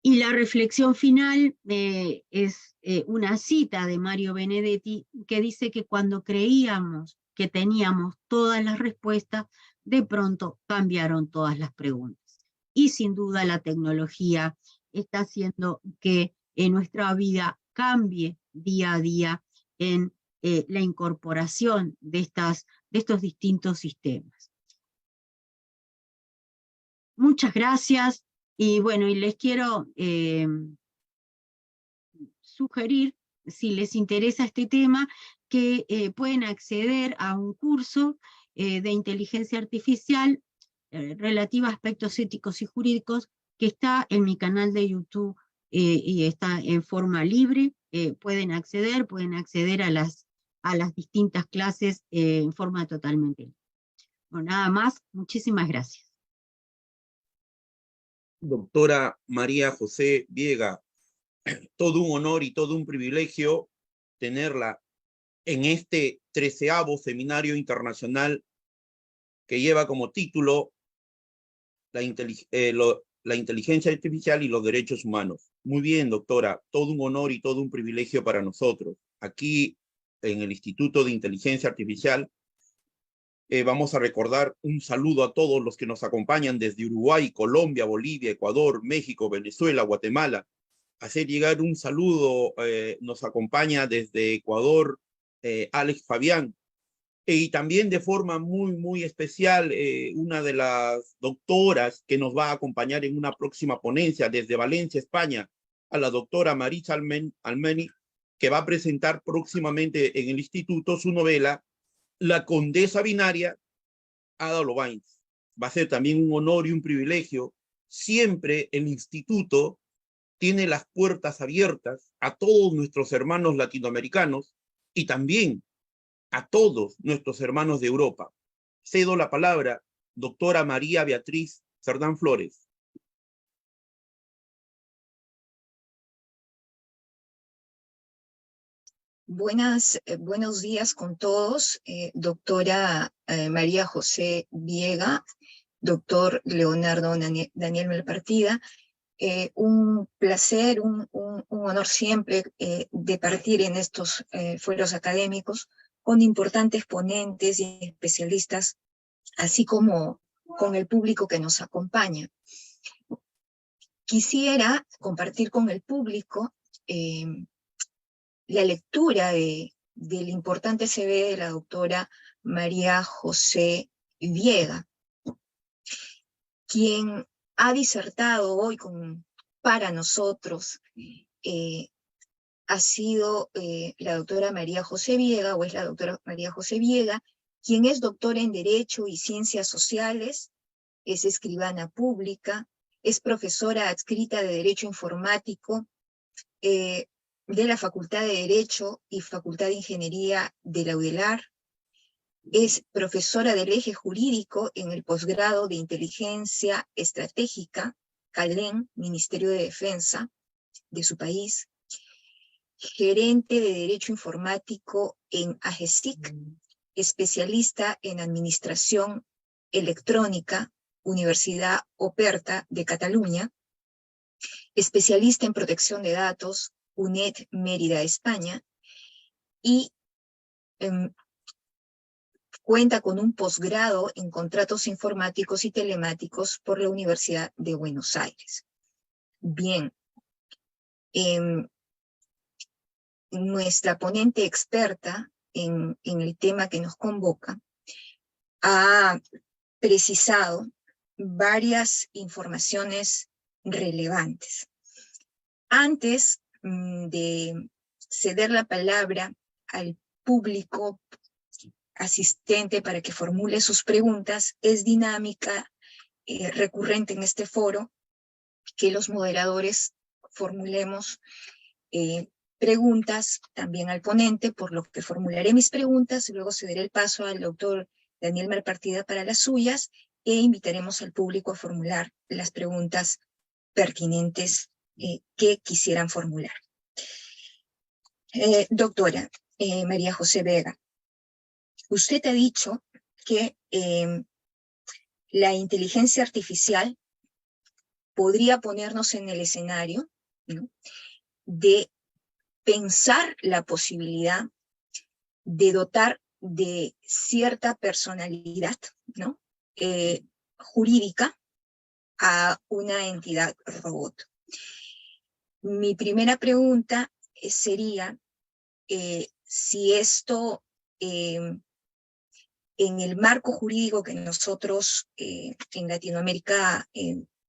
Y la reflexión final es una cita de Mario Benedetti que dice que cuando creíamos que teníamos todas las respuestas, de pronto cambiaron todas las preguntas. Y sin duda la tecnología está haciendo que nuestra vida cambie día a día en la incorporación de estos distintos sistemas. Muchas gracias. Y bueno, y les quiero sugerir, si les interesa este tema, que pueden acceder a un curso de inteligencia artificial relativa a aspectos éticos y jurídicos que está en mi canal de YouTube y está en forma libre. Pueden acceder a las distintas clases en forma totalmente libre. Bueno, nada más, muchísimas gracias. Doctora María José Viega, todo un honor y todo un privilegio tenerla en este 13º Seminario Internacional que lleva como título la inteligencia artificial y los derechos humanos. Muy bien, doctora, todo un honor y todo un privilegio para nosotros. Aquí en el Instituto de Inteligencia Artificial vamos a recordar un saludo a todos los que nos acompañan desde Uruguay, Colombia, Bolivia, Ecuador, México, Venezuela, Guatemala. Hacer llegar un saludo, nos acompaña desde Ecuador Alex Fabián, y también de forma muy especial una de las doctoras que nos va a acompañar en una próxima ponencia desde Valencia, España, a la doctora Marisa Almeni, que va a presentar próximamente en el instituto su novela La Condesa Binaria, Ada Lovelace. Va a ser también un honor y un privilegio. Siempre el instituto tiene las puertas abiertas a todos nuestros hermanos latinoamericanos y también a todos nuestros hermanos de Europa. Cedo la palabra, doctora María Beatriz Cerdán Flores. Buenos días con todos, doctora María José Viega, doctor Leonardo Daniel Malpartida. Un placer, un honor siempre de partir en estos foros académicos con importantes ponentes y especialistas, así como con el público que nos acompaña. Quisiera compartir con el público la lectura del importante CV de la doctora María José Viega, quien ha disertado hoy para nosotros. Ha sido la doctora María José Viega, o es la doctora María José Viega, quien es doctora en Derecho y Ciencias Sociales, es escribana pública, es profesora adscrita de Derecho Informático, de la Facultad de Derecho y Facultad de Ingeniería de la UDELAR, es profesora del eje jurídico en el posgrado de Inteligencia Estratégica, CALEN, Ministerio de Defensa de su país, gerente de Derecho Informático en AGESIC, especialista en Administración Electrónica, Universidad Oberta de Cataluña, especialista en Protección de Datos, UNED Mérida, España, y cuenta con un posgrado en Contratos Informáticos y Telemáticos por la Universidad de Buenos Aires. Bien, nuestra ponente experta en el tema que nos convoca ha precisado varias informaciones relevantes. Antes de ceder la palabra al público asistente para que formule sus preguntas, es dinámica, recurrente en este foro, que los moderadores formulemos preguntas también al ponente, por lo que formularé mis preguntas y luego cederé el paso al doctor Daniel Malpartida para las suyas e invitaremos al público a formular las preguntas pertinentes que quisieran formular. Doctora María José Vega, usted ha dicho que la inteligencia artificial podría ponernos en el escenario, ¿no?, de pensar la posibilidad de dotar de cierta personalidad, ¿no?, jurídica a una entidad robot. Mi primera pregunta sería si esto en el marco jurídico que nosotros en Latinoamérica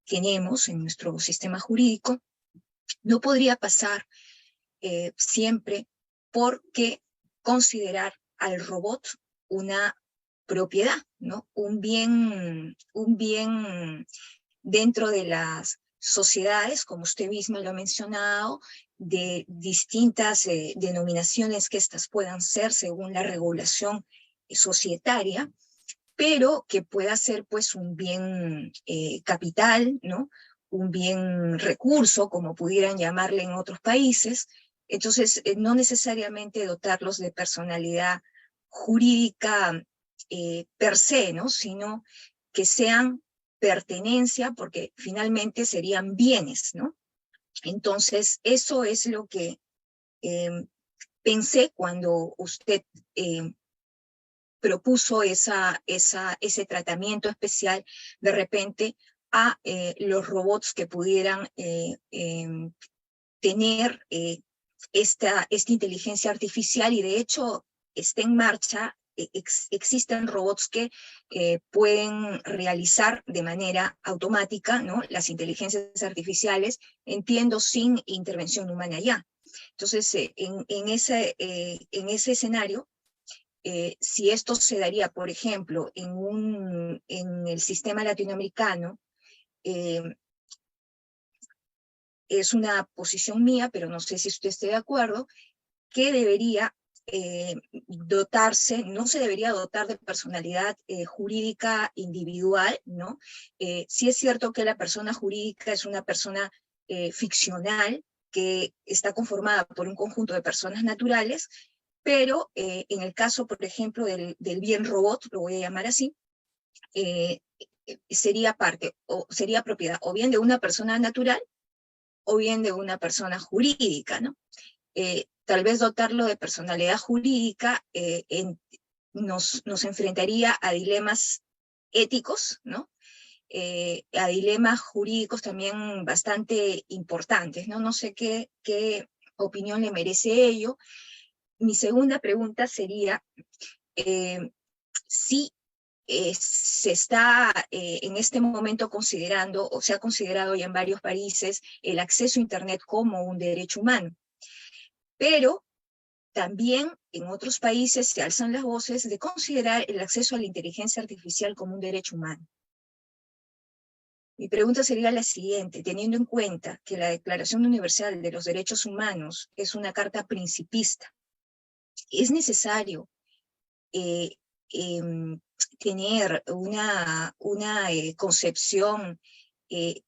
tenemos, en nuestro sistema jurídico, no podría pasar siempre porque considerar al robot una propiedad, ¿no? Un bien dentro de las sociedades, como usted mismo lo ha mencionado, de distintas denominaciones que estas puedan ser según la regulación societaria, pero que pueda ser pues un bien capital, ¿no? Un bien recurso, como pudieran llamarle en otros países. Entonces, no necesariamente dotarlos de personalidad jurídica per se, ¿no? Sino que sean pertenencia, porque finalmente serían bienes, ¿no? Entonces, eso es lo que pensé cuando usted propuso ese tratamiento especial de repente a los robots que pudieran tener esta inteligencia artificial, y de hecho está en marcha. Existen robots que pueden realizar de manera automática, ¿no?, las inteligencias artificiales, entiendo, sin intervención humana ya. Entonces, en ese escenario, si esto se daría, por ejemplo, en el sistema latinoamericano, es una posición mía, pero no sé si usted esté de acuerdo, que debería dotarse, no se debería dotar de personalidad jurídica individual, ¿no? Sí es cierto que la persona jurídica es una persona ficcional que está conformada por un conjunto de personas naturales, pero en el caso, por ejemplo, del bien robot, lo voy a llamar así, sería parte, o sería propiedad, o bien de una persona natural, o bien de una persona jurídica, ¿no? Tal vez dotarlo de personalidad jurídica nos enfrentaría a dilemas éticos, ¿no? A dilemas jurídicos también bastante importantes, ¿no? No sé qué opinión le merece ello. Mi segunda pregunta sería si se está en este momento considerando, o se ha considerado ya en varios países, el acceso a Internet como un derecho humano. Pero también en otros países se alzan las voces de considerar el acceso a la inteligencia artificial como un derecho humano. Mi pregunta sería la siguiente: teniendo en cuenta que la Declaración Universal de los Derechos Humanos es una carta principista, ¿es necesario tener una concepción,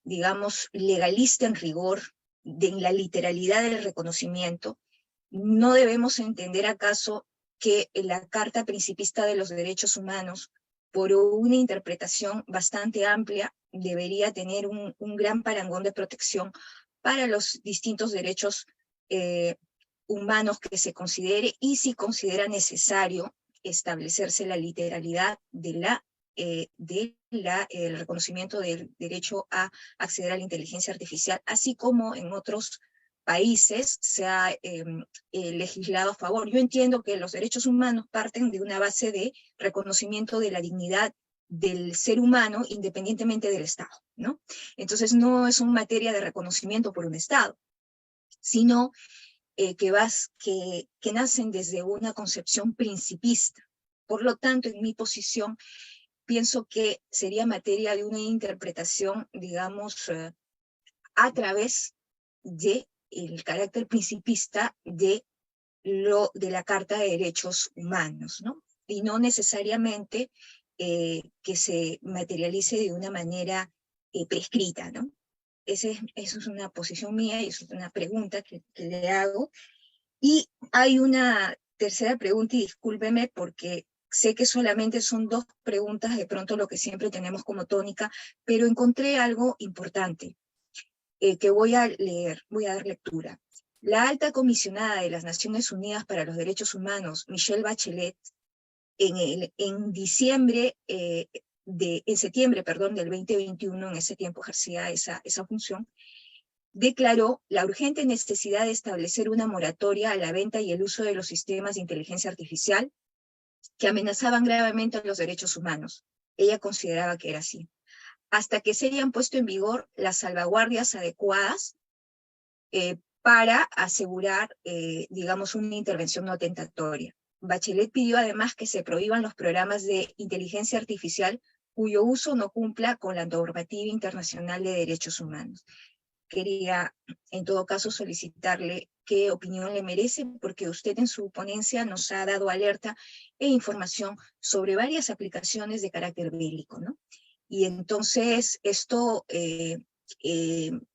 digamos, legalista en rigor, en la literalidad del reconocimiento? ¿No debemos entender acaso que la Carta Principista de los Derechos Humanos, por una interpretación bastante amplia, debería tener un gran parangón de protección para los distintos derechos humanos que se considere, y si considera necesario establecerse la literalidad el reconocimiento del derecho a acceder a la inteligencia artificial, así como en otros países se ha legislado a favor? Yo entiendo que los derechos humanos parten de una base de reconocimiento de la dignidad del ser humano independientemente del Estado, ¿no? Entonces no es una materia de reconocimiento por un Estado, sino que nacen desde una concepción principista. Por lo tanto, en mi posición, pienso que sería materia de una interpretación, digamos, a través del carácter principista de la Carta de Derechos Humanos, ¿no? Y no necesariamente que se materialice de una manera prescrita, ¿no? Eso es una posición mía y es una pregunta que le hago. Y hay una tercera pregunta, y discúlpeme porque sé que solamente son dos preguntas, de pronto lo que siempre tenemos como tónica, pero encontré algo importante que voy a leer, voy a dar lectura. La alta comisionada de las Naciones Unidas para los Derechos Humanos, Michelle Bachelet, en septiembre del 2021, en ese tiempo ejercía esa función, declaró la urgente necesidad de establecer una moratoria a la venta y el uso de los sistemas de inteligencia artificial que amenazaban gravemente los derechos humanos. Ella consideraba que era así. Hasta que se hayan puesto en vigor las salvaguardias adecuadas para asegurar, digamos, una intervención no atentatoria. Bachelet pidió además que se prohíban los programas de inteligencia artificial cuyo uso no cumpla con la normativa internacional de derechos humanos. Quería, en todo caso, solicitarle qué opinión le merece, porque usted en su ponencia nos ha dado alerta e información sobre varias aplicaciones de carácter bélico, ¿no? Y entonces esto,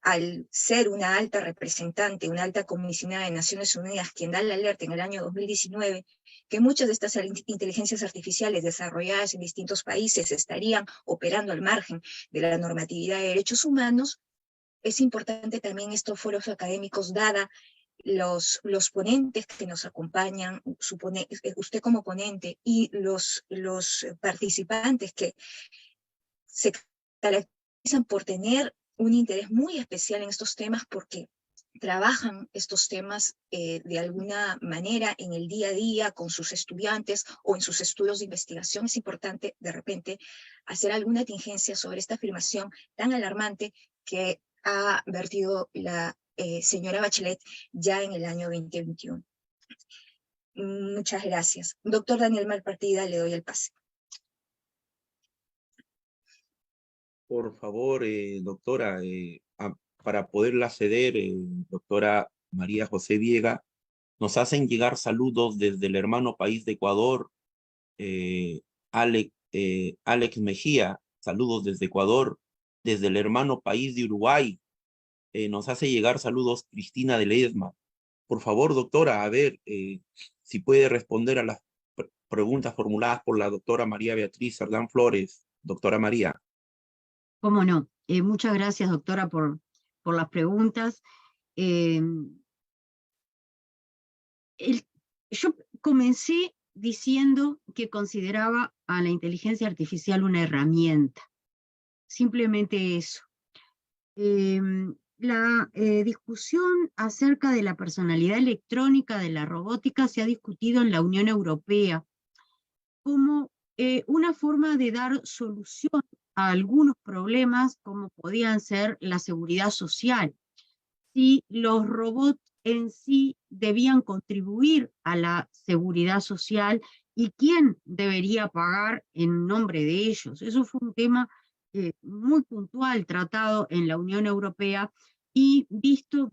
al ser una alta representante, una alta comisionada de Naciones Unidas, quien da la alerta en el año 2019, que muchas de estas inteligencias artificiales desarrolladas en distintos países estarían operando al margen de la normatividad de derechos humanos, es importante también estos foros académicos, dada los ponentes que nos acompañan, usted como ponente, y los participantes que se caracterizan por tener un interés muy especial en estos temas, porque trabajan estos temas de alguna manera en el día a día con sus estudiantes o en sus estudios de investigación. Es importante de repente hacer alguna tingencia sobre esta afirmación tan alarmante que ha vertido la señora Bachelet ya en el año 2021. Muchas gracias. Doctor Daniel Malpartida, le doy el pase. Por favor, doctora, para poderla ceder, doctora María José Viega, nos hacen llegar saludos desde el hermano país de Ecuador, Alex Mejía, saludos desde Ecuador, desde el hermano país de Uruguay, nos hace llegar saludos Cristina de Ledesma. Por favor, doctora, a ver si puede responder a las preguntas formuladas por la doctora María Beatriz Cerdán Flores. Doctora María. Cómo no. Muchas gracias, doctora, por las preguntas. Yo comencé diciendo que consideraba a la inteligencia artificial una herramienta. Simplemente eso. La discusión acerca de la personalidad electrónica de la robótica se ha discutido en la Unión Europea como una forma de dar solución a algunos problemas, como podían ser la seguridad social. Si los robots en sí debían contribuir a la seguridad social y quién debería pagar en nombre de ellos. Eso fue un tema muy puntual tratado en la Unión Europea y visto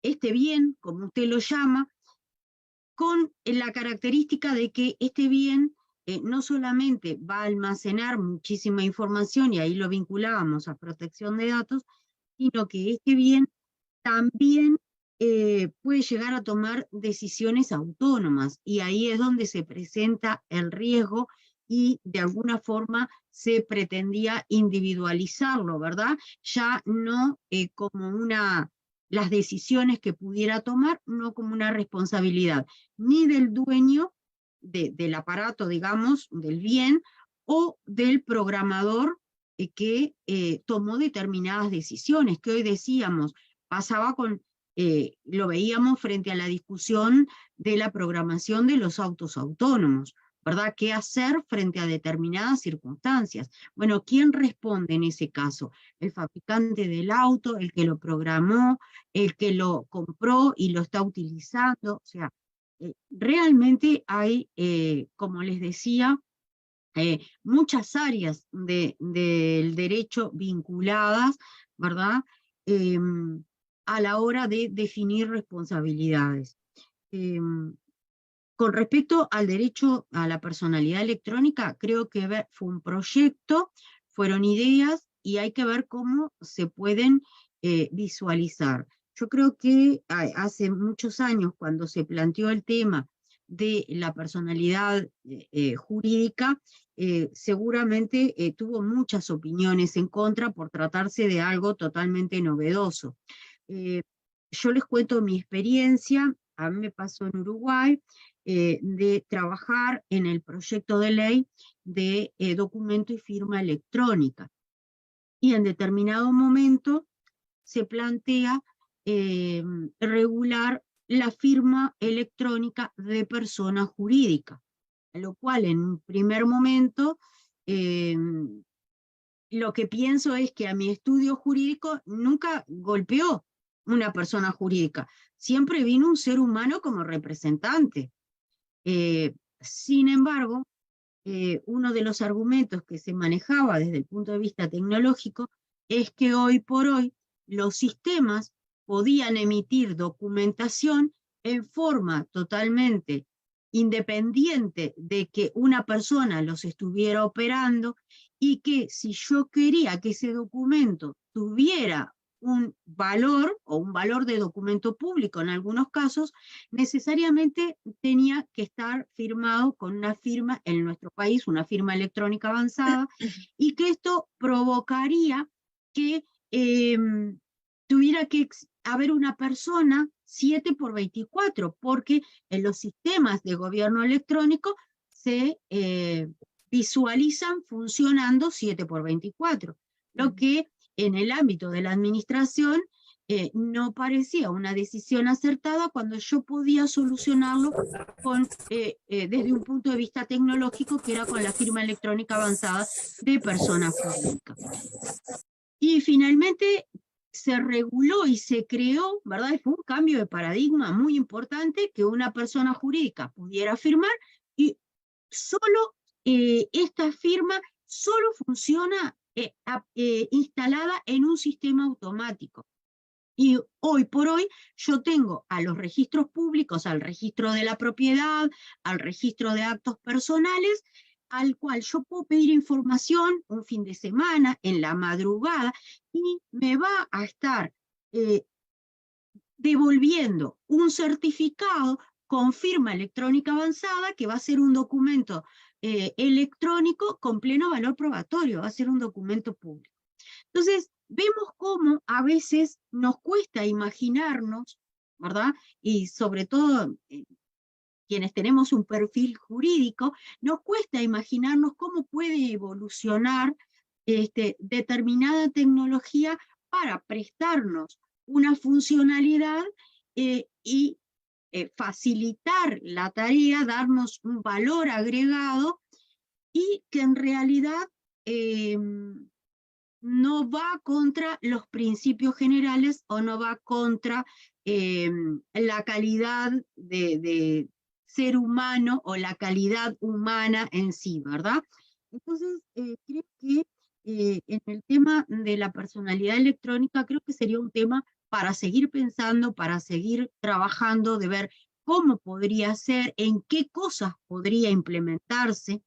este bien, como usted lo llama, con la característica de que este bien no solamente va a almacenar muchísima información, y ahí lo vinculábamos a protección de datos, sino que este bien también puede llegar a tomar decisiones autónomas, y ahí es donde se presenta el riesgo y de alguna forma se pretendía individualizarlo, ¿verdad? Ya no como las decisiones que pudiera tomar, no como una responsabilidad ni del dueño del aparato, digamos, del bien, o del programador que tomó determinadas decisiones, que hoy decíamos, pasaba lo veíamos frente a la discusión de la programación de los autos autónomos, ¿verdad? ¿Qué hacer frente a determinadas circunstancias? Bueno, ¿quién responde en ese caso? El fabricante del auto, el que lo programó, el que lo compró y lo está utilizando. O sea, realmente hay, como les decía, muchas áreas del derecho vinculadas, ¿verdad? A la hora de definir responsabilidades. Con respecto al derecho a la personalidad electrónica, creo que fue un proyecto, fueron ideas, y hay que ver cómo se pueden visualizar. Yo creo que hace muchos años, cuando se planteó el tema de la personalidad jurídica, seguramente tuvo muchas opiniones en contra por tratarse de algo totalmente novedoso. Yo les cuento mi experiencia. A mí me pasó en Uruguay de trabajar en el proyecto de ley de documento y firma electrónica. Y en determinado momento se plantea regular la firma electrónica de persona jurídica, lo cual en un primer momento lo que pienso es que a mi estudio jurídico nunca golpeó una persona jurídica, siempre vino un ser humano como representante. Sin embargo, uno de los argumentos que se manejaba desde el punto de vista tecnológico es que hoy por hoy los sistemas podían emitir documentación en forma totalmente independiente de que una persona los estuviera operando, y que si yo quería que ese documento tuviera un valor, o un valor de documento público en algunos casos, necesariamente tenía que estar firmado con una firma, en nuestro país, una firma electrónica avanzada, y que esto provocaría que tuviera que haber una persona 7x24, porque en los sistemas de gobierno electrónico se visualizan funcionando 7x24, lo que en el ámbito de la administración no parecía una decisión acertada cuando yo podía solucionarlo con, desde un punto de vista tecnológico, que era con la firma electrónica avanzada de persona jurídica. Y finalmente se reguló y se creó, ¿verdad? Fue un cambio de paradigma muy importante, que una persona jurídica pudiera firmar, y solo esta firma solo funciona instalada en un sistema automático. Y hoy por hoy yo tengo a los registros públicos, al registro de la propiedad, al registro de actos personales, al cual yo puedo pedir información un fin de semana, en la madrugada, y me va a estar devolviendo un certificado con firma electrónica avanzada, que va a ser un documento electrónico con pleno valor probatorio, va a ser un documento público. Entonces, vemos cómo a veces nos cuesta imaginarnos, ¿verdad? Y sobre todo quienes tenemos un perfil jurídico, nos cuesta imaginarnos cómo puede evolucionar determinada tecnología para prestarnos una funcionalidad y facilitar la tarea, darnos un valor agregado, y que en realidad no va contra los principios generales, o no va contra la calidad de ser humano, o la calidad humana en sí, ¿verdad? Entonces, creo que en el tema de la personalidad electrónica, creo que sería un tema para seguir pensando, para seguir trabajando, de ver cómo podría ser, en qué cosas podría implementarse,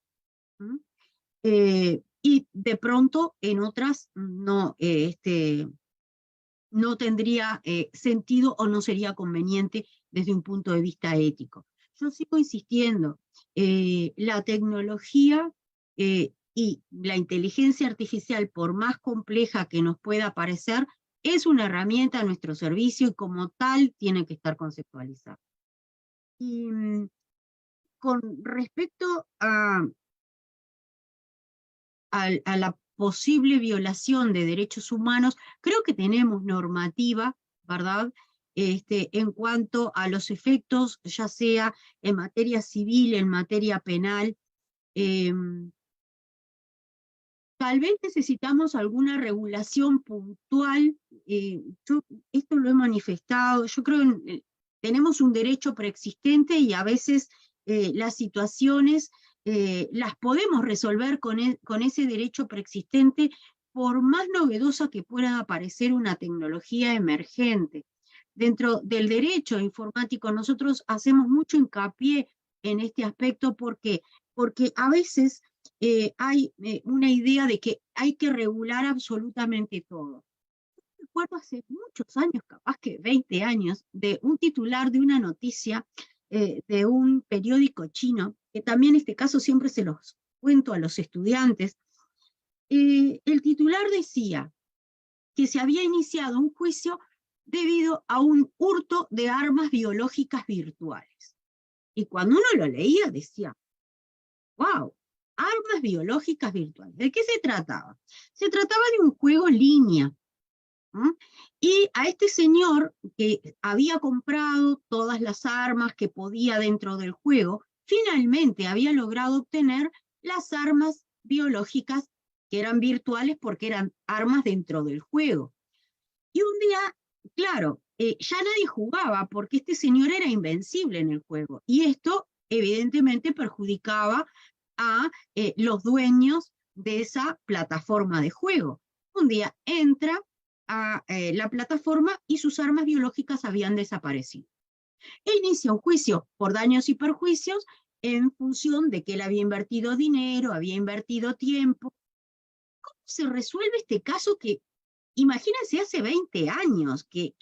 y de pronto en otras no, no tendría sentido, o no sería conveniente desde un punto de vista ético. Yo sigo insistiendo, la tecnología y la inteligencia artificial, por más compleja que nos pueda parecer, es una herramienta a nuestro servicio, y como tal tiene que estar conceptualizada. Y con respecto a la posible violación de derechos humanos, creo que tenemos normativa, ¿verdad? En cuanto a los efectos, ya sea en materia civil, en materia penal. Tal vez necesitamos alguna regulación puntual. Esto lo he manifestado. Yo creo que tenemos un derecho preexistente, y a veces las situaciones las podemos resolver con ese derecho preexistente, por más novedosa que pueda parecer una tecnología emergente. Dentro del derecho informático nosotros hacemos mucho hincapié en este aspecto. ¿Por qué? Porque a veces hay una idea de que hay que regular absolutamente todo. Recuerdo hace muchos años, capaz que 20 años, de un titular de una noticia de un periódico chino, que también en este caso siempre se los cuento a los estudiantes. El titular decía que se había iniciado un juicio debido a un hurto de armas biológicas virtuales. Y cuando uno lo leía decía, wow, armas biológicas virtuales. ¿De qué se trataba? Se trataba de un juego en línea, Y a este señor que había comprado todas las armas que podía dentro del juego, finalmente había logrado obtener las armas biológicas que eran virtuales porque eran armas dentro del juego. Y un día, claro, ya nadie jugaba porque este señor era invencible en el juego. Y esto evidentemente perjudicaba a los dueños de esa plataforma de juego. Un día entra a la plataforma y sus armas biológicas habían desaparecido. E inicia un juicio por daños y perjuicios en función de que él había invertido dinero, había invertido tiempo. ¿Cómo se resuelve este caso que, imagínense, hace 20 años que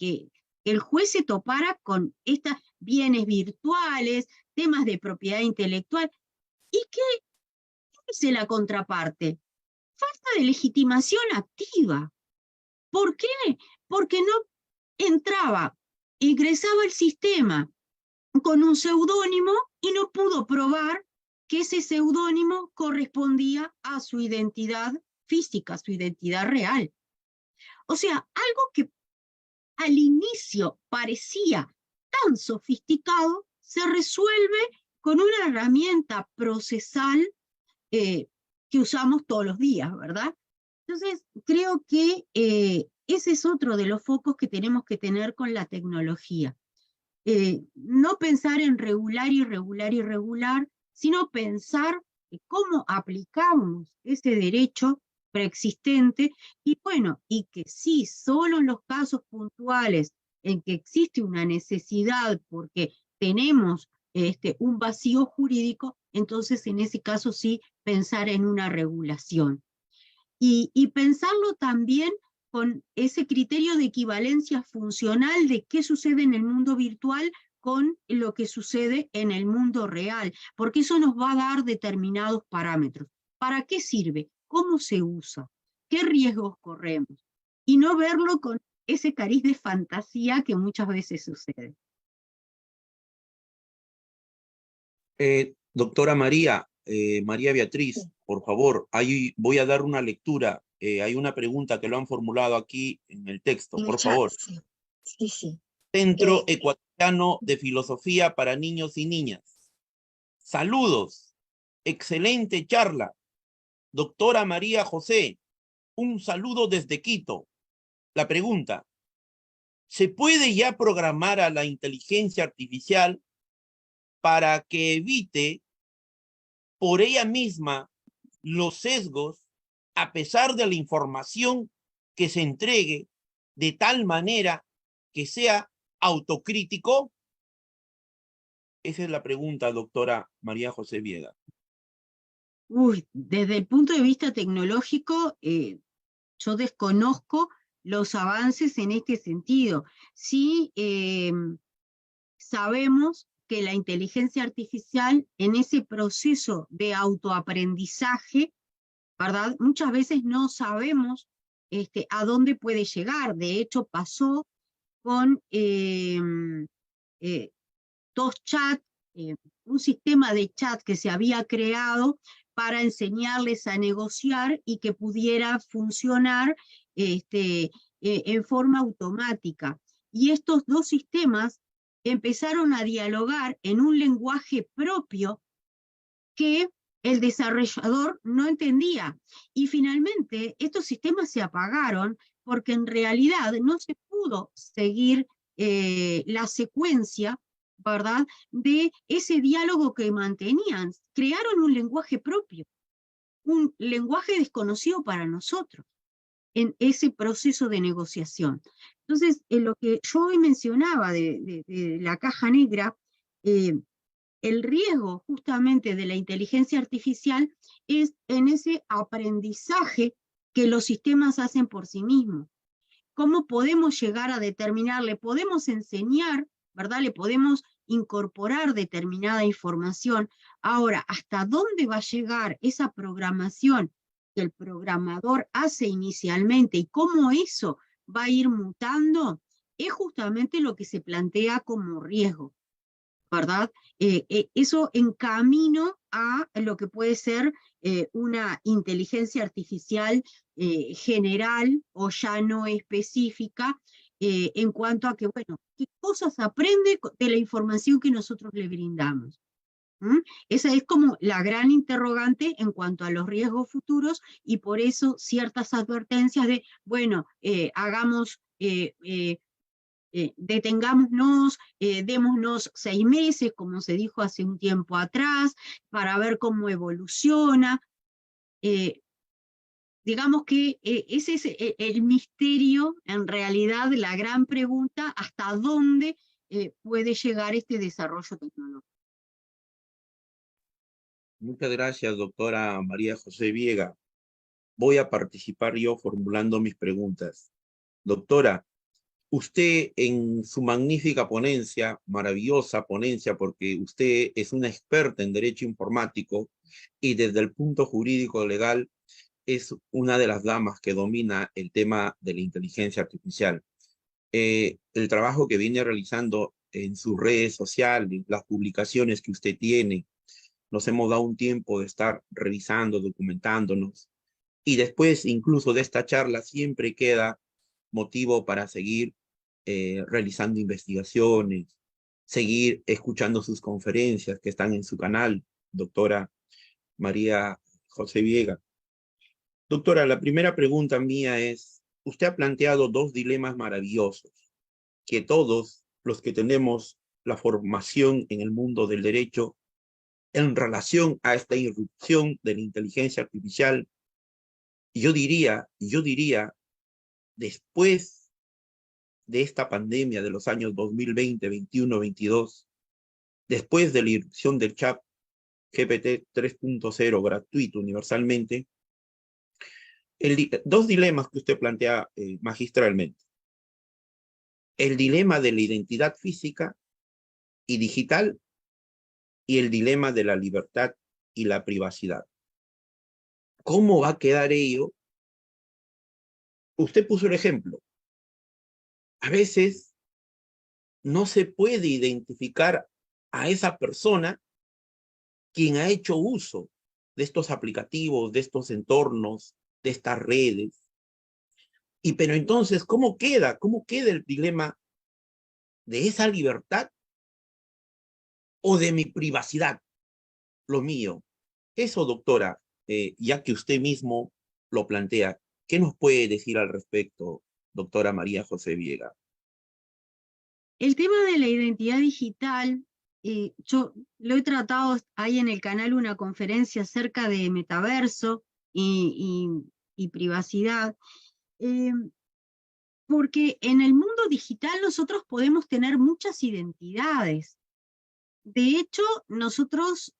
el juez se topara con estos bienes virtuales, temas de propiedad intelectual? ¿Y qué dice la contraparte? Falta de legitimación activa. ¿Por qué? Porque no entraba, ingresaba al sistema con un seudónimo y no pudo probar que ese seudónimo correspondía a su identidad física, su identidad real. O sea, algo que al inicio parecía tan sofisticado, se resuelve con una herramienta procesal que usamos todos los días, ¿verdad? Entonces, creo que ese es otro de los focos que tenemos que tener con la tecnología. No pensar en regular y regular y regular, sino pensar cómo aplicamos ese derecho preexistente, y bueno, y que sí, solo en los casos puntuales en que existe una necesidad porque tenemos un vacío jurídico, entonces en ese caso sí pensar en una regulación. Y pensarlo también con ese criterio de equivalencia funcional de qué sucede en el mundo virtual con lo que sucede en el mundo real, porque eso nos va a dar determinados parámetros. ¿Para qué sirve? ¿Cómo se usa? ¿Qué riesgos corremos? Y no verlo con ese cariz de fantasía que muchas veces sucede. Doctora María, María Beatriz, por favor, ahí voy a dar una lectura. Hay una pregunta que lo han formulado aquí en el texto, En el por chat, favor. sí. Centro Ecuatoriano de Filosofía para Niños y Niñas. Saludos, excelente charla. Doctora María José, un saludo desde Quito. La pregunta, ¿se puede ya programar a la inteligencia artificial para que evite por ella misma los sesgos a pesar de la información que se entregue de tal manera que sea autocrítico? Esa es la pregunta, doctora María José Viega. Desde el punto de vista tecnológico, yo desconozco los avances en este sentido. Sí sabemos que la inteligencia artificial en ese proceso de autoaprendizaje, ¿verdad? Muchas veces no sabemos a dónde puede llegar. De hecho, pasó con dos chats, un sistema de chat que se había creado para enseñarles a negociar y que pudiera funcionar en forma automática. Y estos dos sistemas empezaron a dialogar en un lenguaje propio que el desarrollador no entendía. Y finalmente estos sistemas se apagaron porque en realidad no se pudo seguir la secuencia, ¿verdad?, de ese diálogo que mantenían. Crearon un lenguaje propio, un lenguaje desconocido para nosotros en ese proceso de negociación. Entonces, en lo que yo hoy mencionaba de la caja negra, el riesgo justamente de la inteligencia artificial es en ese aprendizaje que los sistemas hacen por sí mismos. ¿Cómo podemos llegar a determinar? Le podemos enseñar, ¿verdad? Le podemos incorporar determinada información. Ahora, ¿hasta dónde va a llegar esa programación que el programador hace inicialmente y cómo eso va a ir mutando? Es justamente lo que se plantea como riesgo. ¿verdad? Eso en camino a lo que puede ser una inteligencia artificial general o ya no específica, en cuanto a que, bueno, qué cosas aprende de la información que nosotros le brindamos. Esa es como la gran interrogante en cuanto a los riesgos futuros, y por eso ciertas advertencias de, bueno, detengámonos, démonos 6 meses, como se dijo hace un tiempo atrás, para ver cómo evoluciona. Digamos que ese es el misterio, en realidad, la gran pregunta, hasta dónde puede llegar este desarrollo tecnológico. Muchas gracias, doctora María José Viega. Voy a participar yo formulando mis preguntas. Doctora, usted en su magnífica ponencia, maravillosa ponencia, porque usted es una experta en derecho informático y desde el punto jurídico legal es una de las damas que domina el tema de la inteligencia artificial. El trabajo que viene realizando en sus redes sociales, las publicaciones que usted tiene, nos hemos dado un tiempo de estar revisando, documentándonos, y después incluso de esta charla siempre queda motivo para seguir realizando investigaciones, seguir escuchando sus conferencias que están en su canal, doctora María José Viega. Doctora, la primera pregunta mía es, usted ha planteado 2 dilemas maravillosos que todos los que tenemos la formación en el mundo del derecho en relación a esta irrupción de la inteligencia artificial, yo diría, después de esta pandemia de los años 2020, 21, 22, después de la irrupción del chat GPT 3.0 gratuito universalmente, 2 dilemas que usted plantea magistralmente. El dilema de la identidad física y digital y el dilema de la libertad y la privacidad. ¿Cómo va a quedar ello? Usted puso el ejemplo. A veces no se puede identificar a esa persona quien ha hecho uso de estos aplicativos, de estos entornos, de estas redes. Pero entonces, ¿cómo queda? ¿Cómo queda el dilema de esa libertad o de mi privacidad, lo mío? Eso, doctora, ya que usted mismo lo plantea, ¿qué nos puede decir al respecto, doctora María José Viega? El tema de la identidad digital, yo lo he tratado, hay en el canal una conferencia acerca de metaverso y privacidad, porque en el mundo digital nosotros podemos tener muchas identidades. De hecho, nosotros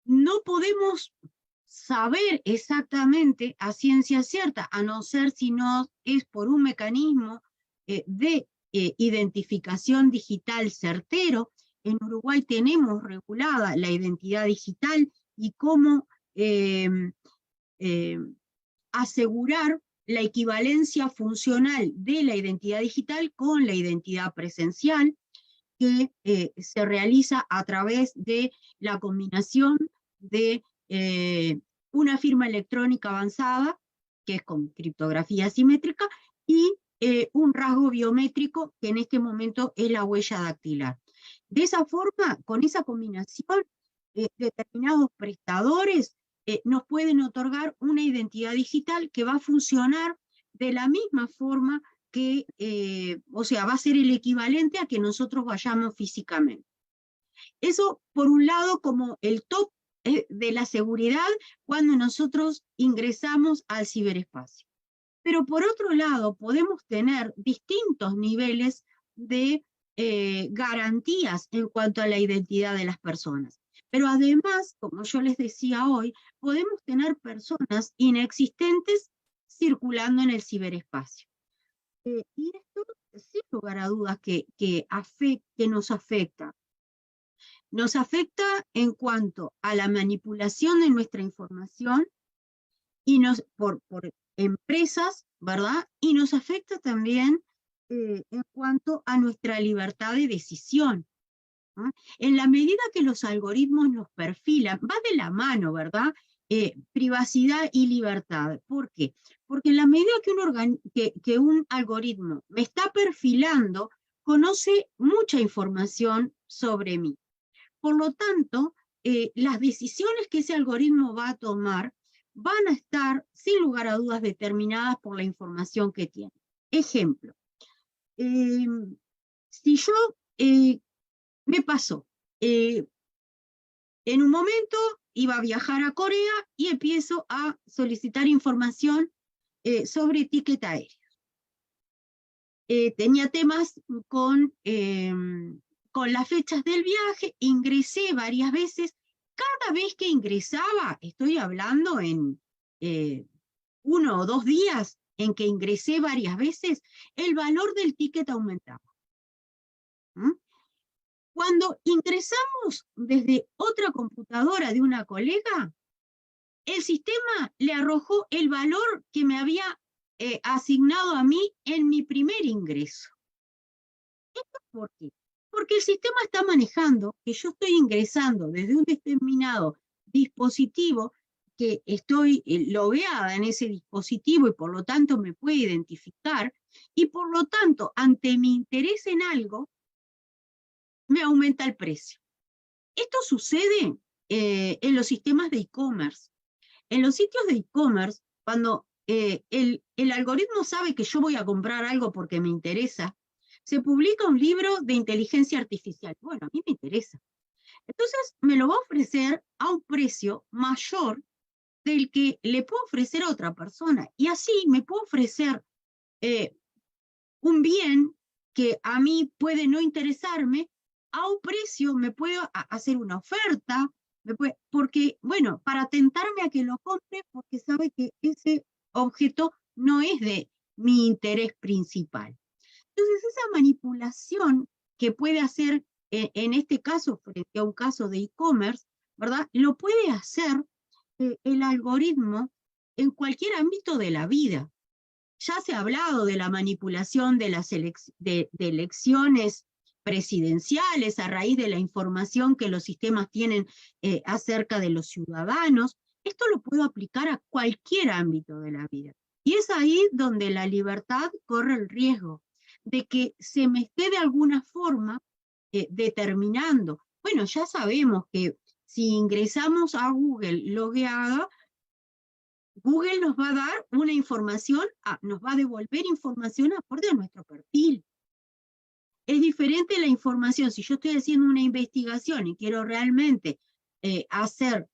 no podemos saber exactamente a ciencia cierta, a no ser si no es por un mecanismo de identificación digital certero. En Uruguay tenemos regulada la identidad digital y cómo asegurar la equivalencia funcional de la identidad digital con la identidad presencial, que se realiza a través de la combinación de una firma electrónica avanzada, que es con criptografía asimétrica, y un rasgo biométrico, que en este momento es la huella dactilar. De esa forma, con esa combinación, determinados prestadores nos pueden otorgar una identidad digital que va a funcionar de la misma forma que, o sea, va a ser el equivalente a que nosotros vayamos físicamente. Eso, por un lado, como el top de la seguridad cuando nosotros ingresamos al ciberespacio. Pero por otro lado, podemos tener distintos niveles de garantías en cuanto a la identidad de las personas. Pero además, como yo les decía hoy, podemos tener personas inexistentes circulando en el ciberespacio. Y esto, sin lugar a dudas, que nos afecta. Nos afecta en cuanto a la manipulación de nuestra información y por empresas, ¿verdad? Y nos afecta también en cuanto a nuestra libertad de decisión. En la medida que los algoritmos nos perfilan, va de la mano, ¿verdad? Privacidad y libertad. ¿Por qué? Porque en la medida que un algoritmo me está perfilando, conoce mucha información sobre mí. Por lo tanto, las decisiones que ese algoritmo va a tomar van a estar, sin lugar a dudas, determinadas por la información que tiene. Ejemplo, si yo me pasó, en un momento iba a viajar a Corea y empiezo a solicitar información sobre ticket aéreo. Tenía temas con las fechas del viaje, ingresé varias veces. Cada vez que ingresaba, estoy hablando en 1 o 2 días en que ingresé varias veces, el valor del ticket aumentaba. Cuando ingresamos desde otra computadora de una colega, el sistema le arrojó el valor que me había asignado a mí en mi primer ingreso. ¿Esto por qué? Porque el sistema está manejando que yo estoy ingresando desde un determinado dispositivo, que estoy logueada en ese dispositivo y por lo tanto me puede identificar, y por lo tanto, ante mi interés en algo, me aumenta el precio. Esto sucede en los sistemas de e-commerce. En los sitios de e-commerce, cuando el algoritmo sabe que yo voy a comprar algo porque me interesa, se publica un libro de inteligencia artificial. Bueno, a mí me interesa. Entonces, me lo va a ofrecer a un precio mayor del que le puedo ofrecer a otra persona. Y así me puedo ofrecer un bien que a mí puede no interesarme, a un precio me puedo hacer una oferta, porque, bueno, para tentarme a que lo compre, porque sabe que ese objeto no es de mi interés principal. Entonces, esa manipulación que puede hacer, en este caso, frente a un caso de e-commerce, ¿verdad? Lo puede hacer el algoritmo en cualquier ámbito de la vida. Ya se ha hablado de la manipulación de las elecciones presidenciales a raíz de la información que los sistemas tienen acerca de los ciudadanos. Esto lo puedo aplicar a cualquier ámbito de la vida. Y es ahí donde la libertad corre el riesgo de que se me esté de alguna forma determinando. Bueno, ya sabemos que si ingresamos a Google logueada, Google nos va a dar una información, nos va a devolver información acorde a nuestro perfil. Es diferente la información, si yo estoy haciendo una investigación y quiero realmente hacer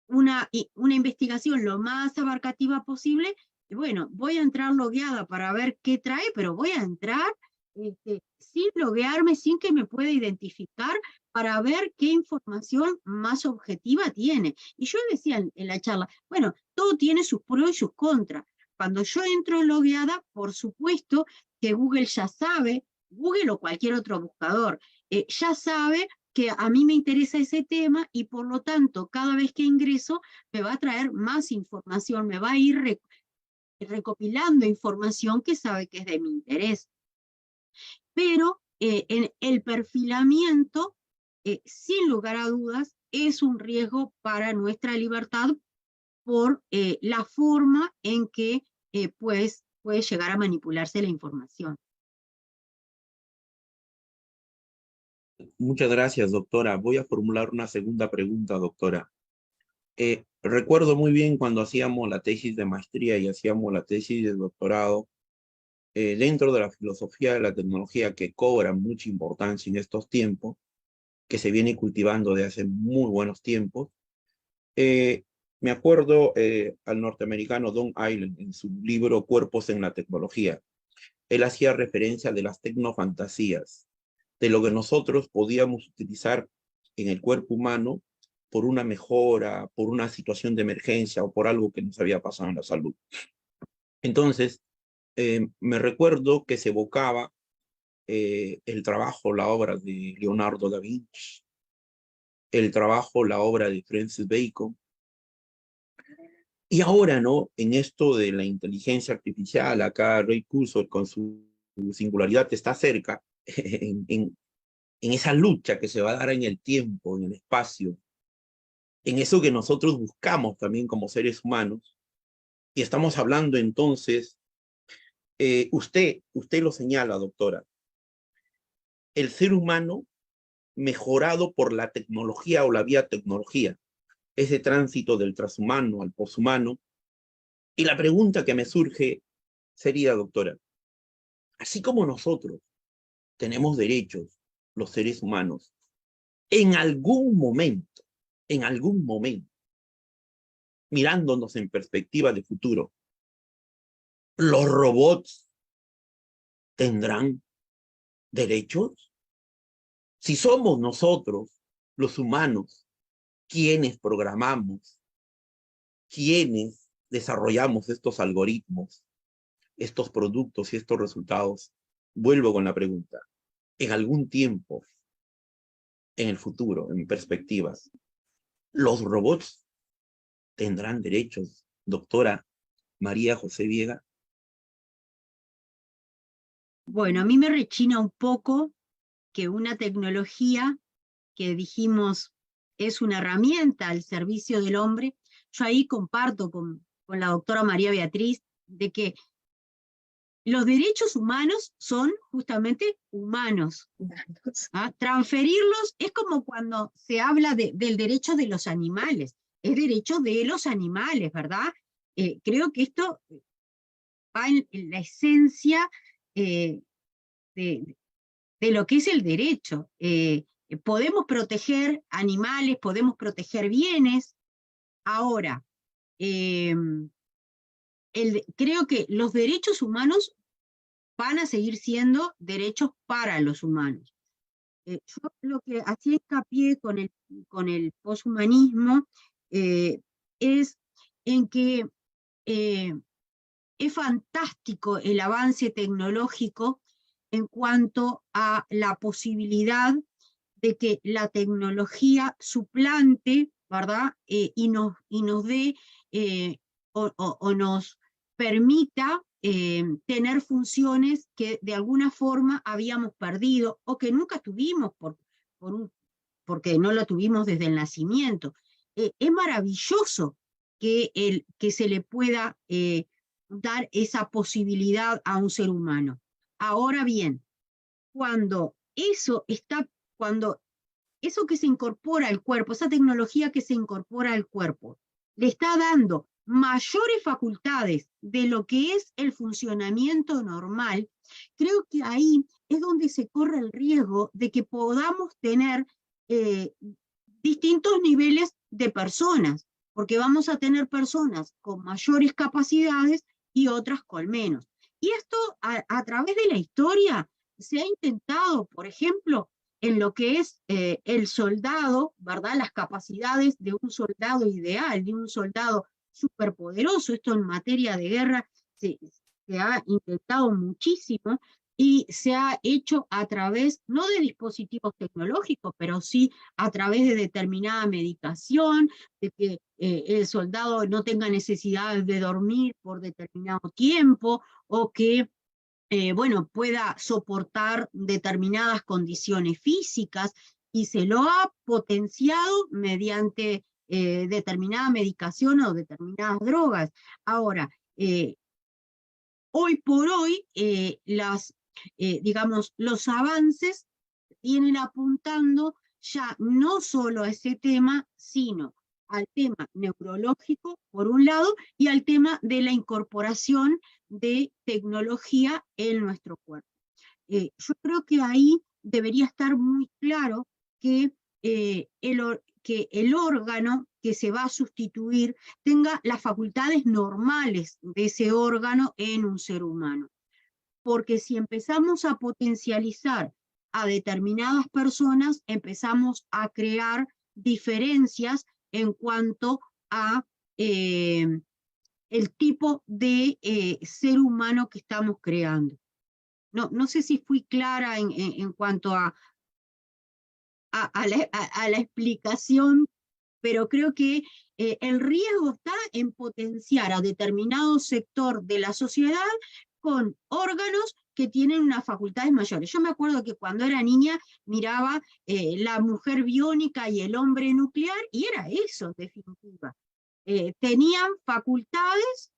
una investigación lo más abarcativa posible, bueno, voy a entrar logueada para ver qué trae, pero voy a entrar sin loguearme, sin que me pueda identificar, para ver qué información más objetiva tiene. Y yo decía en la charla, bueno, todo tiene sus pros y sus contras. Cuando yo entro logueada, por supuesto que Google ya sabe, Google o cualquier otro buscador, ya sabe que a mí me interesa ese tema y por lo tanto cada vez que ingreso me va a traer más información, me va a ir recopilando información que sabe que es de mi interés. Pero en el perfilamiento, sin lugar a dudas, es un riesgo para nuestra libertad por la forma en que pues, puede llegar a manipularse la información. Muchas gracias, doctora. Voy a formular una segunda pregunta, doctora. Recuerdo muy bien cuando hacíamos la tesis de maestría y hacíamos la tesis de doctorado, dentro de la filosofía de la tecnología que cobra mucha importancia en estos tiempos, que se viene cultivando de hace muy buenos tiempos. Me acuerdo al norteamericano Don Island en su libro Cuerpos en la Tecnología. Él hacía referencia de las tecnofantasías, de lo que nosotros podíamos utilizar en el cuerpo humano por una mejora, por una situación de emergencia o por algo que nos había pasado en la salud. Entonces, me recuerdo que se evocaba el trabajo, la obra de Leonardo da Vinci, el trabajo, la obra de Francis Bacon. Y ahora, ¿no? En esto de la inteligencia artificial, acá Ray Kurzweil con su singularidad está cerca, en esa lucha que se va a dar en el tiempo, en el espacio, en eso que nosotros buscamos también como seres humanos. Y estamos hablando entonces, usted lo señala, doctora, el ser humano mejorado por la tecnología o la biotecnología, ese tránsito del transhumano al poshumano. Y la pregunta que me surge sería, doctora, así como nosotros tenemos derechos, los seres humanos, en algún momento, mirándonos en perspectiva de futuro, ¿los robots tendrán derechos? Si somos nosotros, los humanos, quienes programamos, quienes desarrollamos estos algoritmos, estos productos y estos resultados, vuelvo con la pregunta, en algún tiempo, en el futuro, en perspectivas, ¿los robots tendrán derechos, doctora María José Viega? Bueno, a mí me rechina un poco que una tecnología que dijimos es una herramienta al servicio del hombre, yo ahí comparto con la doctora María Beatriz de que los derechos humanos son justamente humanos. ¿Ah? Transferirlos es como cuando se habla del derecho de los animales, es derecho de los animales, ¿verdad? Creo que esto va en la esencia de lo que es el derecho. Podemos proteger animales, podemos proteger bienes. Ahora, creo que los derechos humanos van a seguir siendo derechos para los humanos. Yo lo que hacía hincapié con el poshumanismo es en que es fantástico el avance tecnológico en cuanto a la posibilidad de que la tecnología suplante, ¿verdad? Y nos dé o nos permita tener funciones que de alguna forma habíamos perdido o que nunca tuvimos porque no lo tuvimos desde el nacimiento. Es maravilloso que se le pueda dar esa posibilidad a un ser humano. Ahora bien, cuando eso que se incorpora al cuerpo, esa tecnología que se incorpora al cuerpo, le está dando mayores facultades de lo que es el funcionamiento normal, creo que ahí es donde se corre el riesgo de que podamos tener distintos niveles de personas, porque vamos a tener personas con mayores capacidades y otras con menos. Y esto a través de la historia se ha intentado, por ejemplo, en lo que es el soldado, ¿verdad? Las capacidades de un soldado ideal, de un soldado superpoderoso. Esto en materia de guerra se ha intentado muchísimo y se ha hecho a través, no de dispositivos tecnológicos, pero sí a través de determinada medicación, de que el soldado no tenga necesidad de dormir por determinado tiempo, o que bueno, pueda soportar determinadas condiciones físicas, y se lo ha potenciado mediante determinada medicación o determinadas drogas. Ahora, hoy por hoy, digamos, los avances vienen apuntando ya no solo a ese tema, sino al tema neurológico, por un lado, y al tema de la incorporación de tecnología en nuestro cuerpo. Yo creo que ahí debería estar muy claro que el órgano que se va a sustituir tenga las facultades normales de ese órgano en un ser humano. Porque si empezamos a potencializar a determinadas personas, empezamos a crear diferencias en cuanto a el tipo de ser humano que estamos creando. No sé si fui clara en cuanto a la explicación, pero creo que el riesgo está en potenciar a determinado sector de la sociedad con órganos que tienen unas facultades mayores. Yo me acuerdo que cuando era niña miraba la mujer biónica y el hombre nuclear, y era eso, en definitiva. Tenían facultades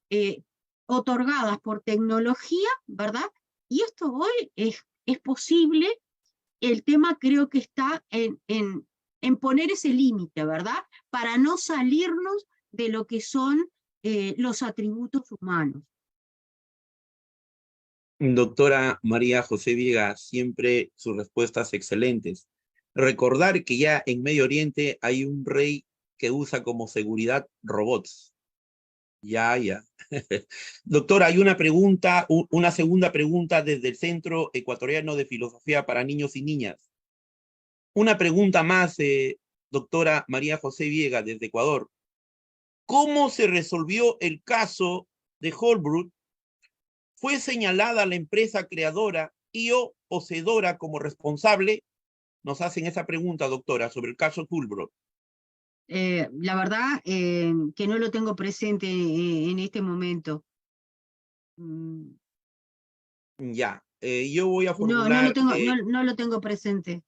otorgadas por tecnología, ¿verdad? Y esto hoy es posible. El tema creo que está en poner ese límite, ¿verdad? Para no salirnos de lo que son los atributos humanos. Doctora María José Viega, siempre sus respuestas excelentes. Recordar que ya en Medio Oriente hay un rey que usa como seguridad robots. Ya. Doctora, hay una pregunta, una segunda pregunta desde el Centro Ecuatoriano de Filosofía para Niños y Niñas. Una pregunta más, doctora María José Viega, desde Ecuador. ¿Cómo se resolvió el caso de Holbrooke? ¿Fue señalada la empresa creadora y o poseedora como responsable? Nos hacen esa pregunta, doctora, sobre el caso Holbrooke. La verdad que no lo tengo presente en este momento. Ya, yo voy a No formular... no lo tengo presente.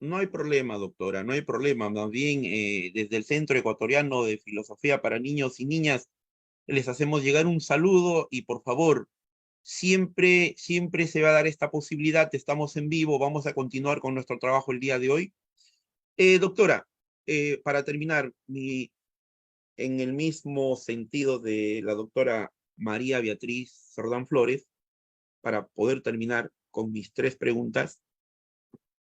No hay problema, doctora, no hay problema. Más bien, desde el Centro Ecuatoriano de Filosofía para Niños y Niñas, les hacemos llegar un saludo y por favor, siempre se va a dar esta posibilidad. Estamos en vivo, vamos a continuar con nuestro trabajo el día de hoy. Doctora, para terminar, en el mismo sentido de la doctora María Beatriz Sordán Flores, para poder terminar con mis 3 preguntas.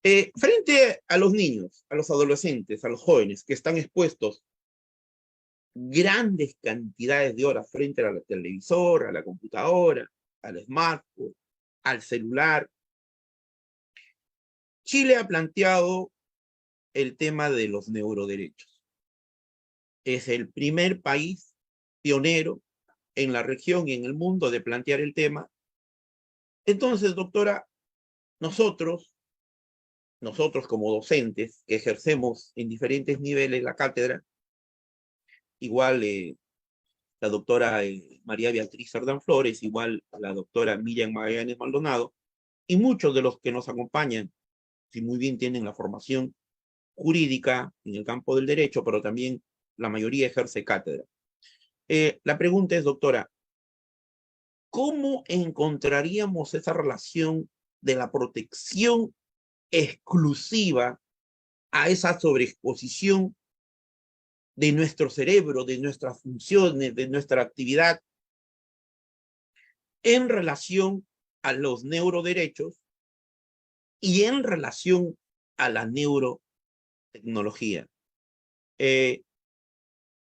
Frente a los niños, a los adolescentes, a los jóvenes que están expuestos grandes cantidades de horas frente a la televisor, a la computadora, al smartphone, al celular, Chile ha planteado el tema de los neuroderechos. Es el primer país pionero en la región y en el mundo de plantear el tema. Entonces, doctora, nosotros como docentes que ejercemos en diferentes niveles la cátedra, igual la doctora María Beatriz Sordán Flores, igual la doctora Miriam Magallanes Maldonado, y muchos de los que nos acompañan, si muy bien tienen la formación jurídica en el campo del derecho, pero también la mayoría ejerce cátedra. La pregunta es, doctora, ¿cómo encontraríamos esa relación de la protección exclusiva a esa sobreexposición de nuestro cerebro, de nuestras funciones, de nuestra actividad, en relación a los neuroderechos y en relación a la neurotecnología? Es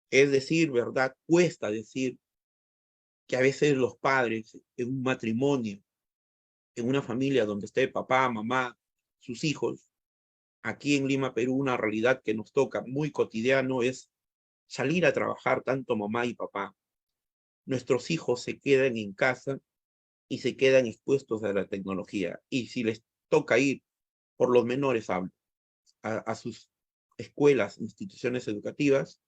decir, ¿verdad? Cuesta decir que a veces los padres en un matrimonio, en una familia donde esté papá, mamá, sus hijos, aquí en Lima, Perú, una realidad que nos toca muy cotidiano es salir a trabajar tanto mamá y papá. Nuestros hijos se quedan en casa y se quedan expuestos a la tecnología. Y si les toca ir, por los menores hablo, a sus escuelas, instituciones educativas,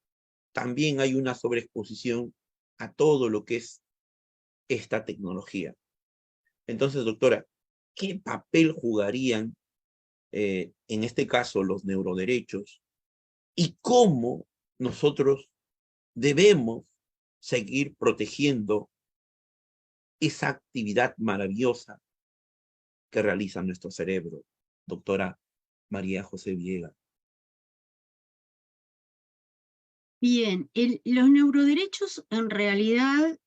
también hay una sobreexposición a todo lo que es esta tecnología. Entonces, doctora, ¿qué papel jugarían en este caso los neuroderechos y cómo nosotros debemos seguir protegiendo esa actividad maravillosa que realiza nuestro cerebro, doctora María José Viega? Bien, los neuroderechos en realidad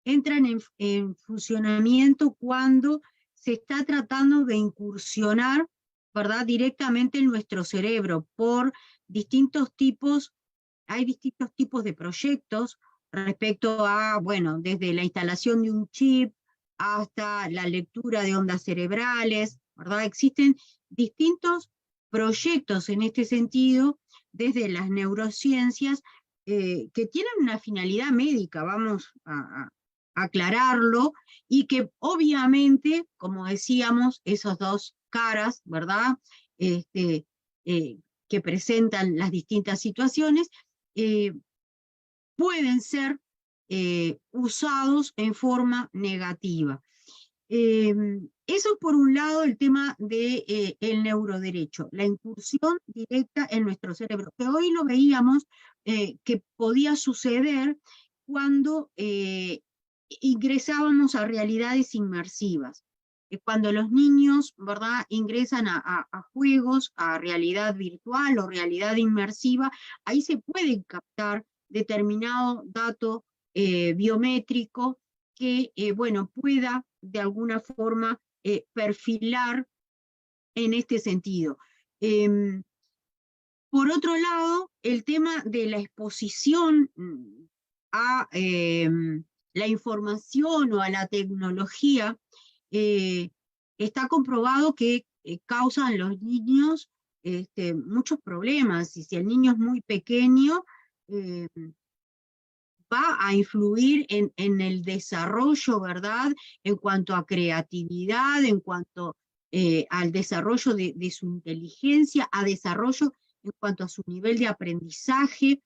entran en funcionamiento cuando se está tratando de incursionar, ¿verdad?, directamente en nuestro cerebro por distintos tipos. Hay distintos tipos de proyectos respecto a, bueno, desde la instalación de un chip hasta la lectura de ondas cerebrales, ¿verdad? Existen distintos proyectos en este sentido desde las neurociencias que tienen una finalidad médica, vamos a aclararlo, y que obviamente, como decíamos, esos 2 caras, ¿verdad?, que presentan las distintas situaciones, pueden ser usados en forma negativa. Eso por un lado el tema de el neuroderecho, la incursión directa en nuestro cerebro, que hoy lo veíamos que podía suceder cuando ingresábamos a realidades inmersivas. Cuando los niños, ¿verdad?, ingresan a juegos, a realidad virtual o realidad inmersiva, ahí se pueden captar determinado dato biométrico que, bueno, pueda de alguna forma perfilar en este sentido. Por otro lado, el tema de la exposición a la información o a la tecnología, está comprobado que causan los niños muchos problemas, y si el niño es muy pequeño, va a influir en el desarrollo, ¿verdad?, en cuanto a creatividad, en cuanto al desarrollo de su inteligencia, a desarrollo en cuanto a su nivel de aprendizaje,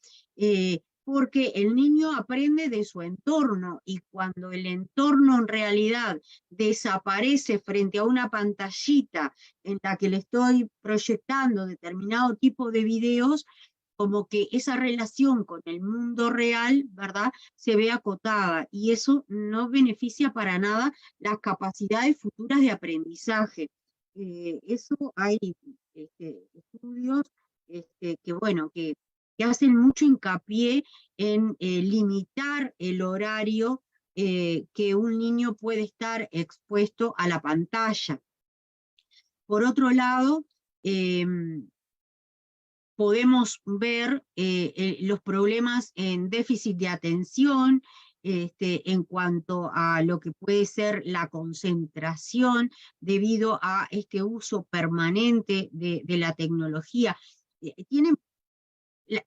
porque el niño aprende de su entorno, y cuando el entorno en realidad desaparece frente a una pantallita en la que le estoy proyectando determinado tipo de videos, como que esa relación con el mundo real, ¿verdad?, se ve acotada, y eso no beneficia para nada las capacidades futuras de aprendizaje. Eso hay estudios que, bueno, que hacen mucho hincapié en limitar el horario que un niño puede estar expuesto a la pantalla. Por otro lado, podemos ver los problemas en déficit de atención, en cuanto a lo que puede ser la concentración debido a este uso permanente de la tecnología. Tienen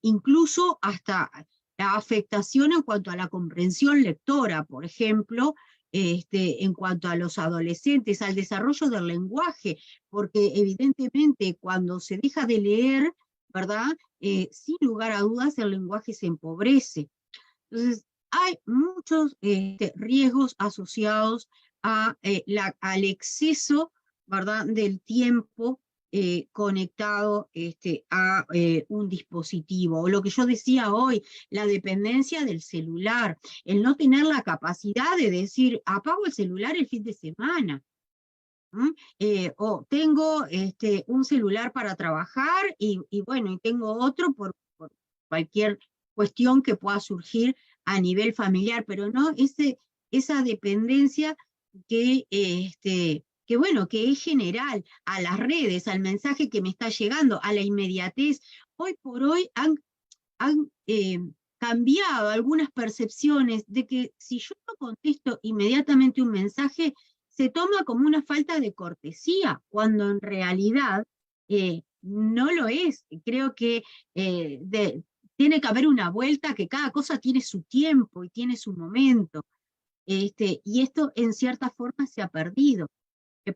incluso hasta la afectación en cuanto a la comprensión lectora, por ejemplo, en cuanto a los adolescentes, al desarrollo del lenguaje, porque evidentemente cuando se deja de leer, ¿verdad?, sin lugar a dudas el lenguaje se empobrece. Entonces, hay muchos riesgos asociados a, al exceso, ¿verdad?, del tiempo conectado a un dispositivo. O lo que yo decía hoy, la dependencia del celular, el no tener la capacidad de decir, apago el celular el fin de semana. O tengo un celular para trabajar y bueno, y tengo otro por cualquier cuestión que pueda surgir a nivel familiar, pero no esa dependencia que, que bueno, que es general a las redes, al mensaje que me está llegando, a la inmediatez. Hoy por hoy han cambiado algunas percepciones de que si yo no contesto inmediatamente un mensaje, se toma como una falta de cortesía, cuando en realidad no lo es. Creo que tiene que haber una vuelta, que cada cosa tiene su tiempo y tiene su momento. Y esto en cierta forma se ha perdido.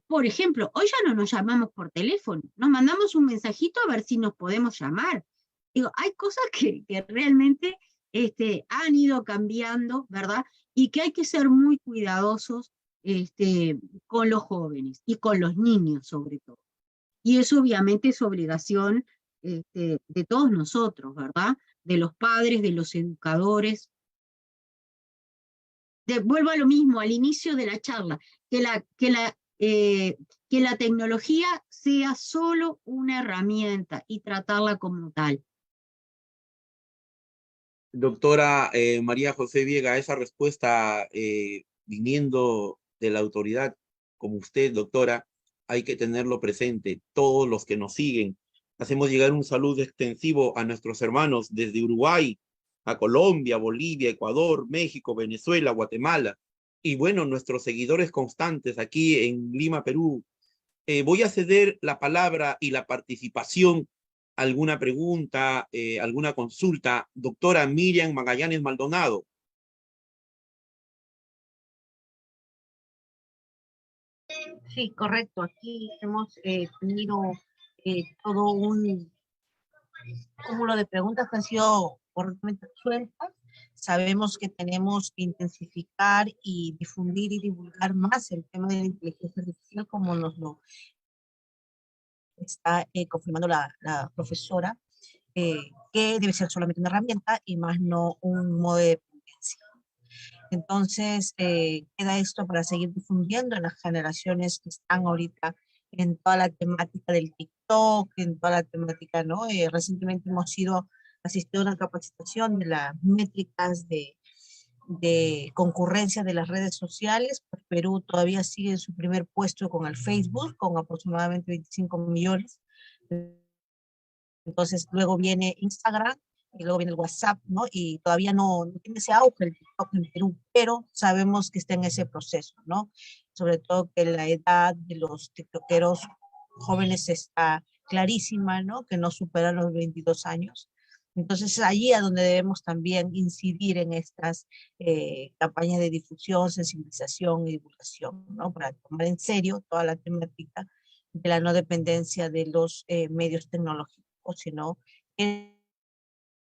Por ejemplo, hoy ya no nos llamamos por teléfono, nos mandamos un mensajito a ver si nos podemos llamar. Digo, hay cosas que realmente han ido cambiando, ¿verdad? Y que hay que ser muy cuidadosos con los jóvenes y con los niños sobre todo. Y eso obviamente es obligación de todos nosotros, ¿verdad? De los padres, de los educadores. Vuelvo a lo mismo, al inicio de la charla, que la tecnología sea solo una herramienta y tratarla como tal. Doctora María José Viega, esa respuesta viniendo de la autoridad como usted, doctora, hay que tenerlo presente. Todos los que nos siguen, hacemos llegar un saludo extensivo a nuestros hermanos desde Uruguay, a Colombia, Bolivia, Ecuador, México, Venezuela, Guatemala, y bueno, nuestros seguidores constantes aquí en Lima, Perú. Voy a ceder la palabra y la participación, alguna pregunta, alguna consulta. Doctora Miriam Magallanes Maldonado. Sí, correcto. Aquí hemos tenido todo un cúmulo de preguntas que han sido correctamente resueltas. sabemos que tenemos que intensificar y difundir y divulgar más el tema de la inteligencia artificial, como nos lo está confirmando la profesora, que debe ser solamente una herramienta y más no un modo de dependencia. Entonces, queda esto para seguir difundiendo en las generaciones que están ahorita en toda la temática del TikTok, en toda la temática, ¿no? Recientemente hemos asistido a una capacitación de las métricas de concurrencia de las redes sociales. Pues Perú todavía sigue en su primer puesto con el Facebook, con aproximadamente 25 millones. Entonces, luego viene Instagram, y luego viene el WhatsApp, ¿no? Y todavía no tiene ese auge el TikTok en Perú, pero sabemos que está en ese proceso, ¿no? Sobre todo que la edad de los tiktokeros jóvenes está clarísima, ¿no? Que no superan los 22 años. Entonces, es allí a donde debemos también incidir en estas campañas de difusión, sensibilización y divulgación, ¿no? Para tomar en serio toda la temática de la no dependencia de los medios tecnológicos, sino que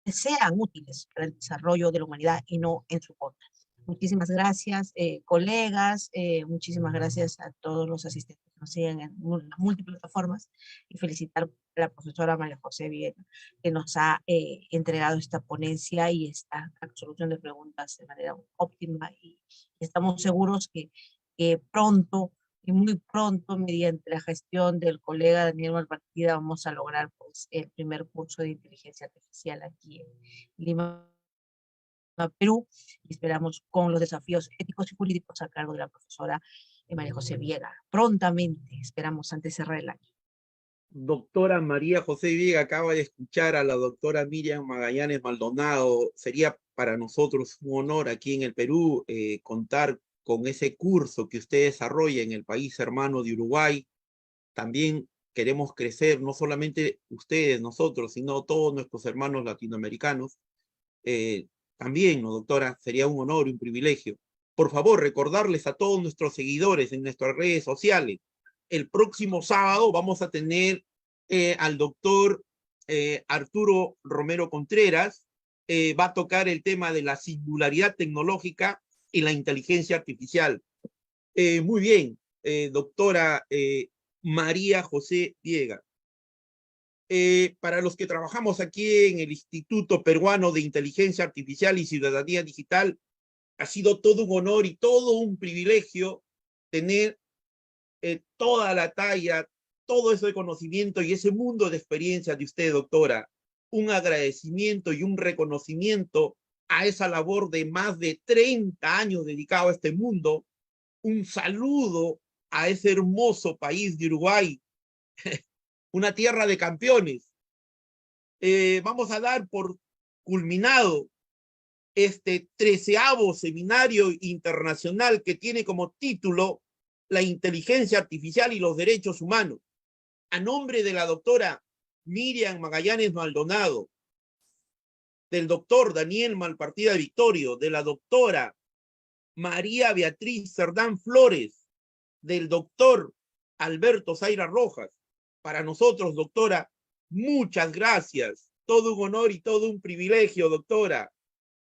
sean útiles para el desarrollo de la humanidad y no en su contra. Muchísimas gracias, colegas, muchísimas gracias a todos los asistentes que nos siguen en las múltiples plataformas, y felicitar a la profesora María José Viega, que nos ha entregado esta ponencia y esta resolución de preguntas de manera óptima, y estamos seguros que pronto, y muy pronto, mediante la gestión del colega Daniel Malpartida, vamos a lograr pues, el primer curso de inteligencia artificial aquí en Lima, Perú, y esperamos con los desafíos éticos y jurídicos a cargo de la profesora María José Viega. Prontamente, esperamos antes de cerrar el año. Doctora María José Viega, acaba de escuchar a la doctora Miriam Magallanes Maldonado. Sería para nosotros un honor aquí en el Perú contar con ese curso que usted desarrolla en el país hermano de Uruguay. También queremos crecer, no solamente ustedes, nosotros, sino todos nuestros hermanos latinoamericanos. También, ¿no, doctora? Sería un honor y un privilegio. Por favor, recordarles a todos nuestros seguidores en nuestras redes sociales. El próximo sábado vamos a tener al doctor Arturo Romero Contreras. Va a tocar el tema de la singularidad tecnológica y la inteligencia artificial. Muy bien, doctora María José Viega. Para los que trabajamos aquí en el Instituto Peruano de Inteligencia Artificial y Ciudadanía Digital, ha sido todo un honor y todo un privilegio tener toda la talla, todo ese conocimiento y ese mundo de experiencia de usted, doctora. Un agradecimiento y un reconocimiento a esa labor de más de 30 años dedicado a este mundo. Un saludo a ese hermoso país de Uruguay, una tierra de campeones. Vamos a dar por culminado este 13º seminario internacional que tiene como título La inteligencia artificial y los derechos humanos. A nombre de la doctora Miriam Magallanes Maldonado, del doctor Daniel Malpartida Victorio, de la doctora María Beatriz Cerdán Flores, del doctor Alberto Zaira Rojas. Para nosotros, doctora, muchas gracias. Todo un honor y todo un privilegio, doctora.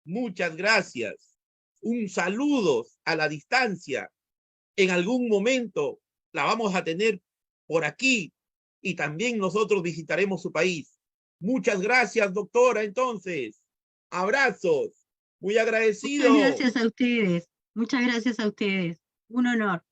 Muchas gracias. Un saludo a la distancia. En algún momento la vamos a tener por aquí y también nosotros visitaremos su país. Muchas gracias, doctora, entonces. Abrazos. Muy agradecido. Muchas gracias a ustedes. Muchas gracias a ustedes. Un honor.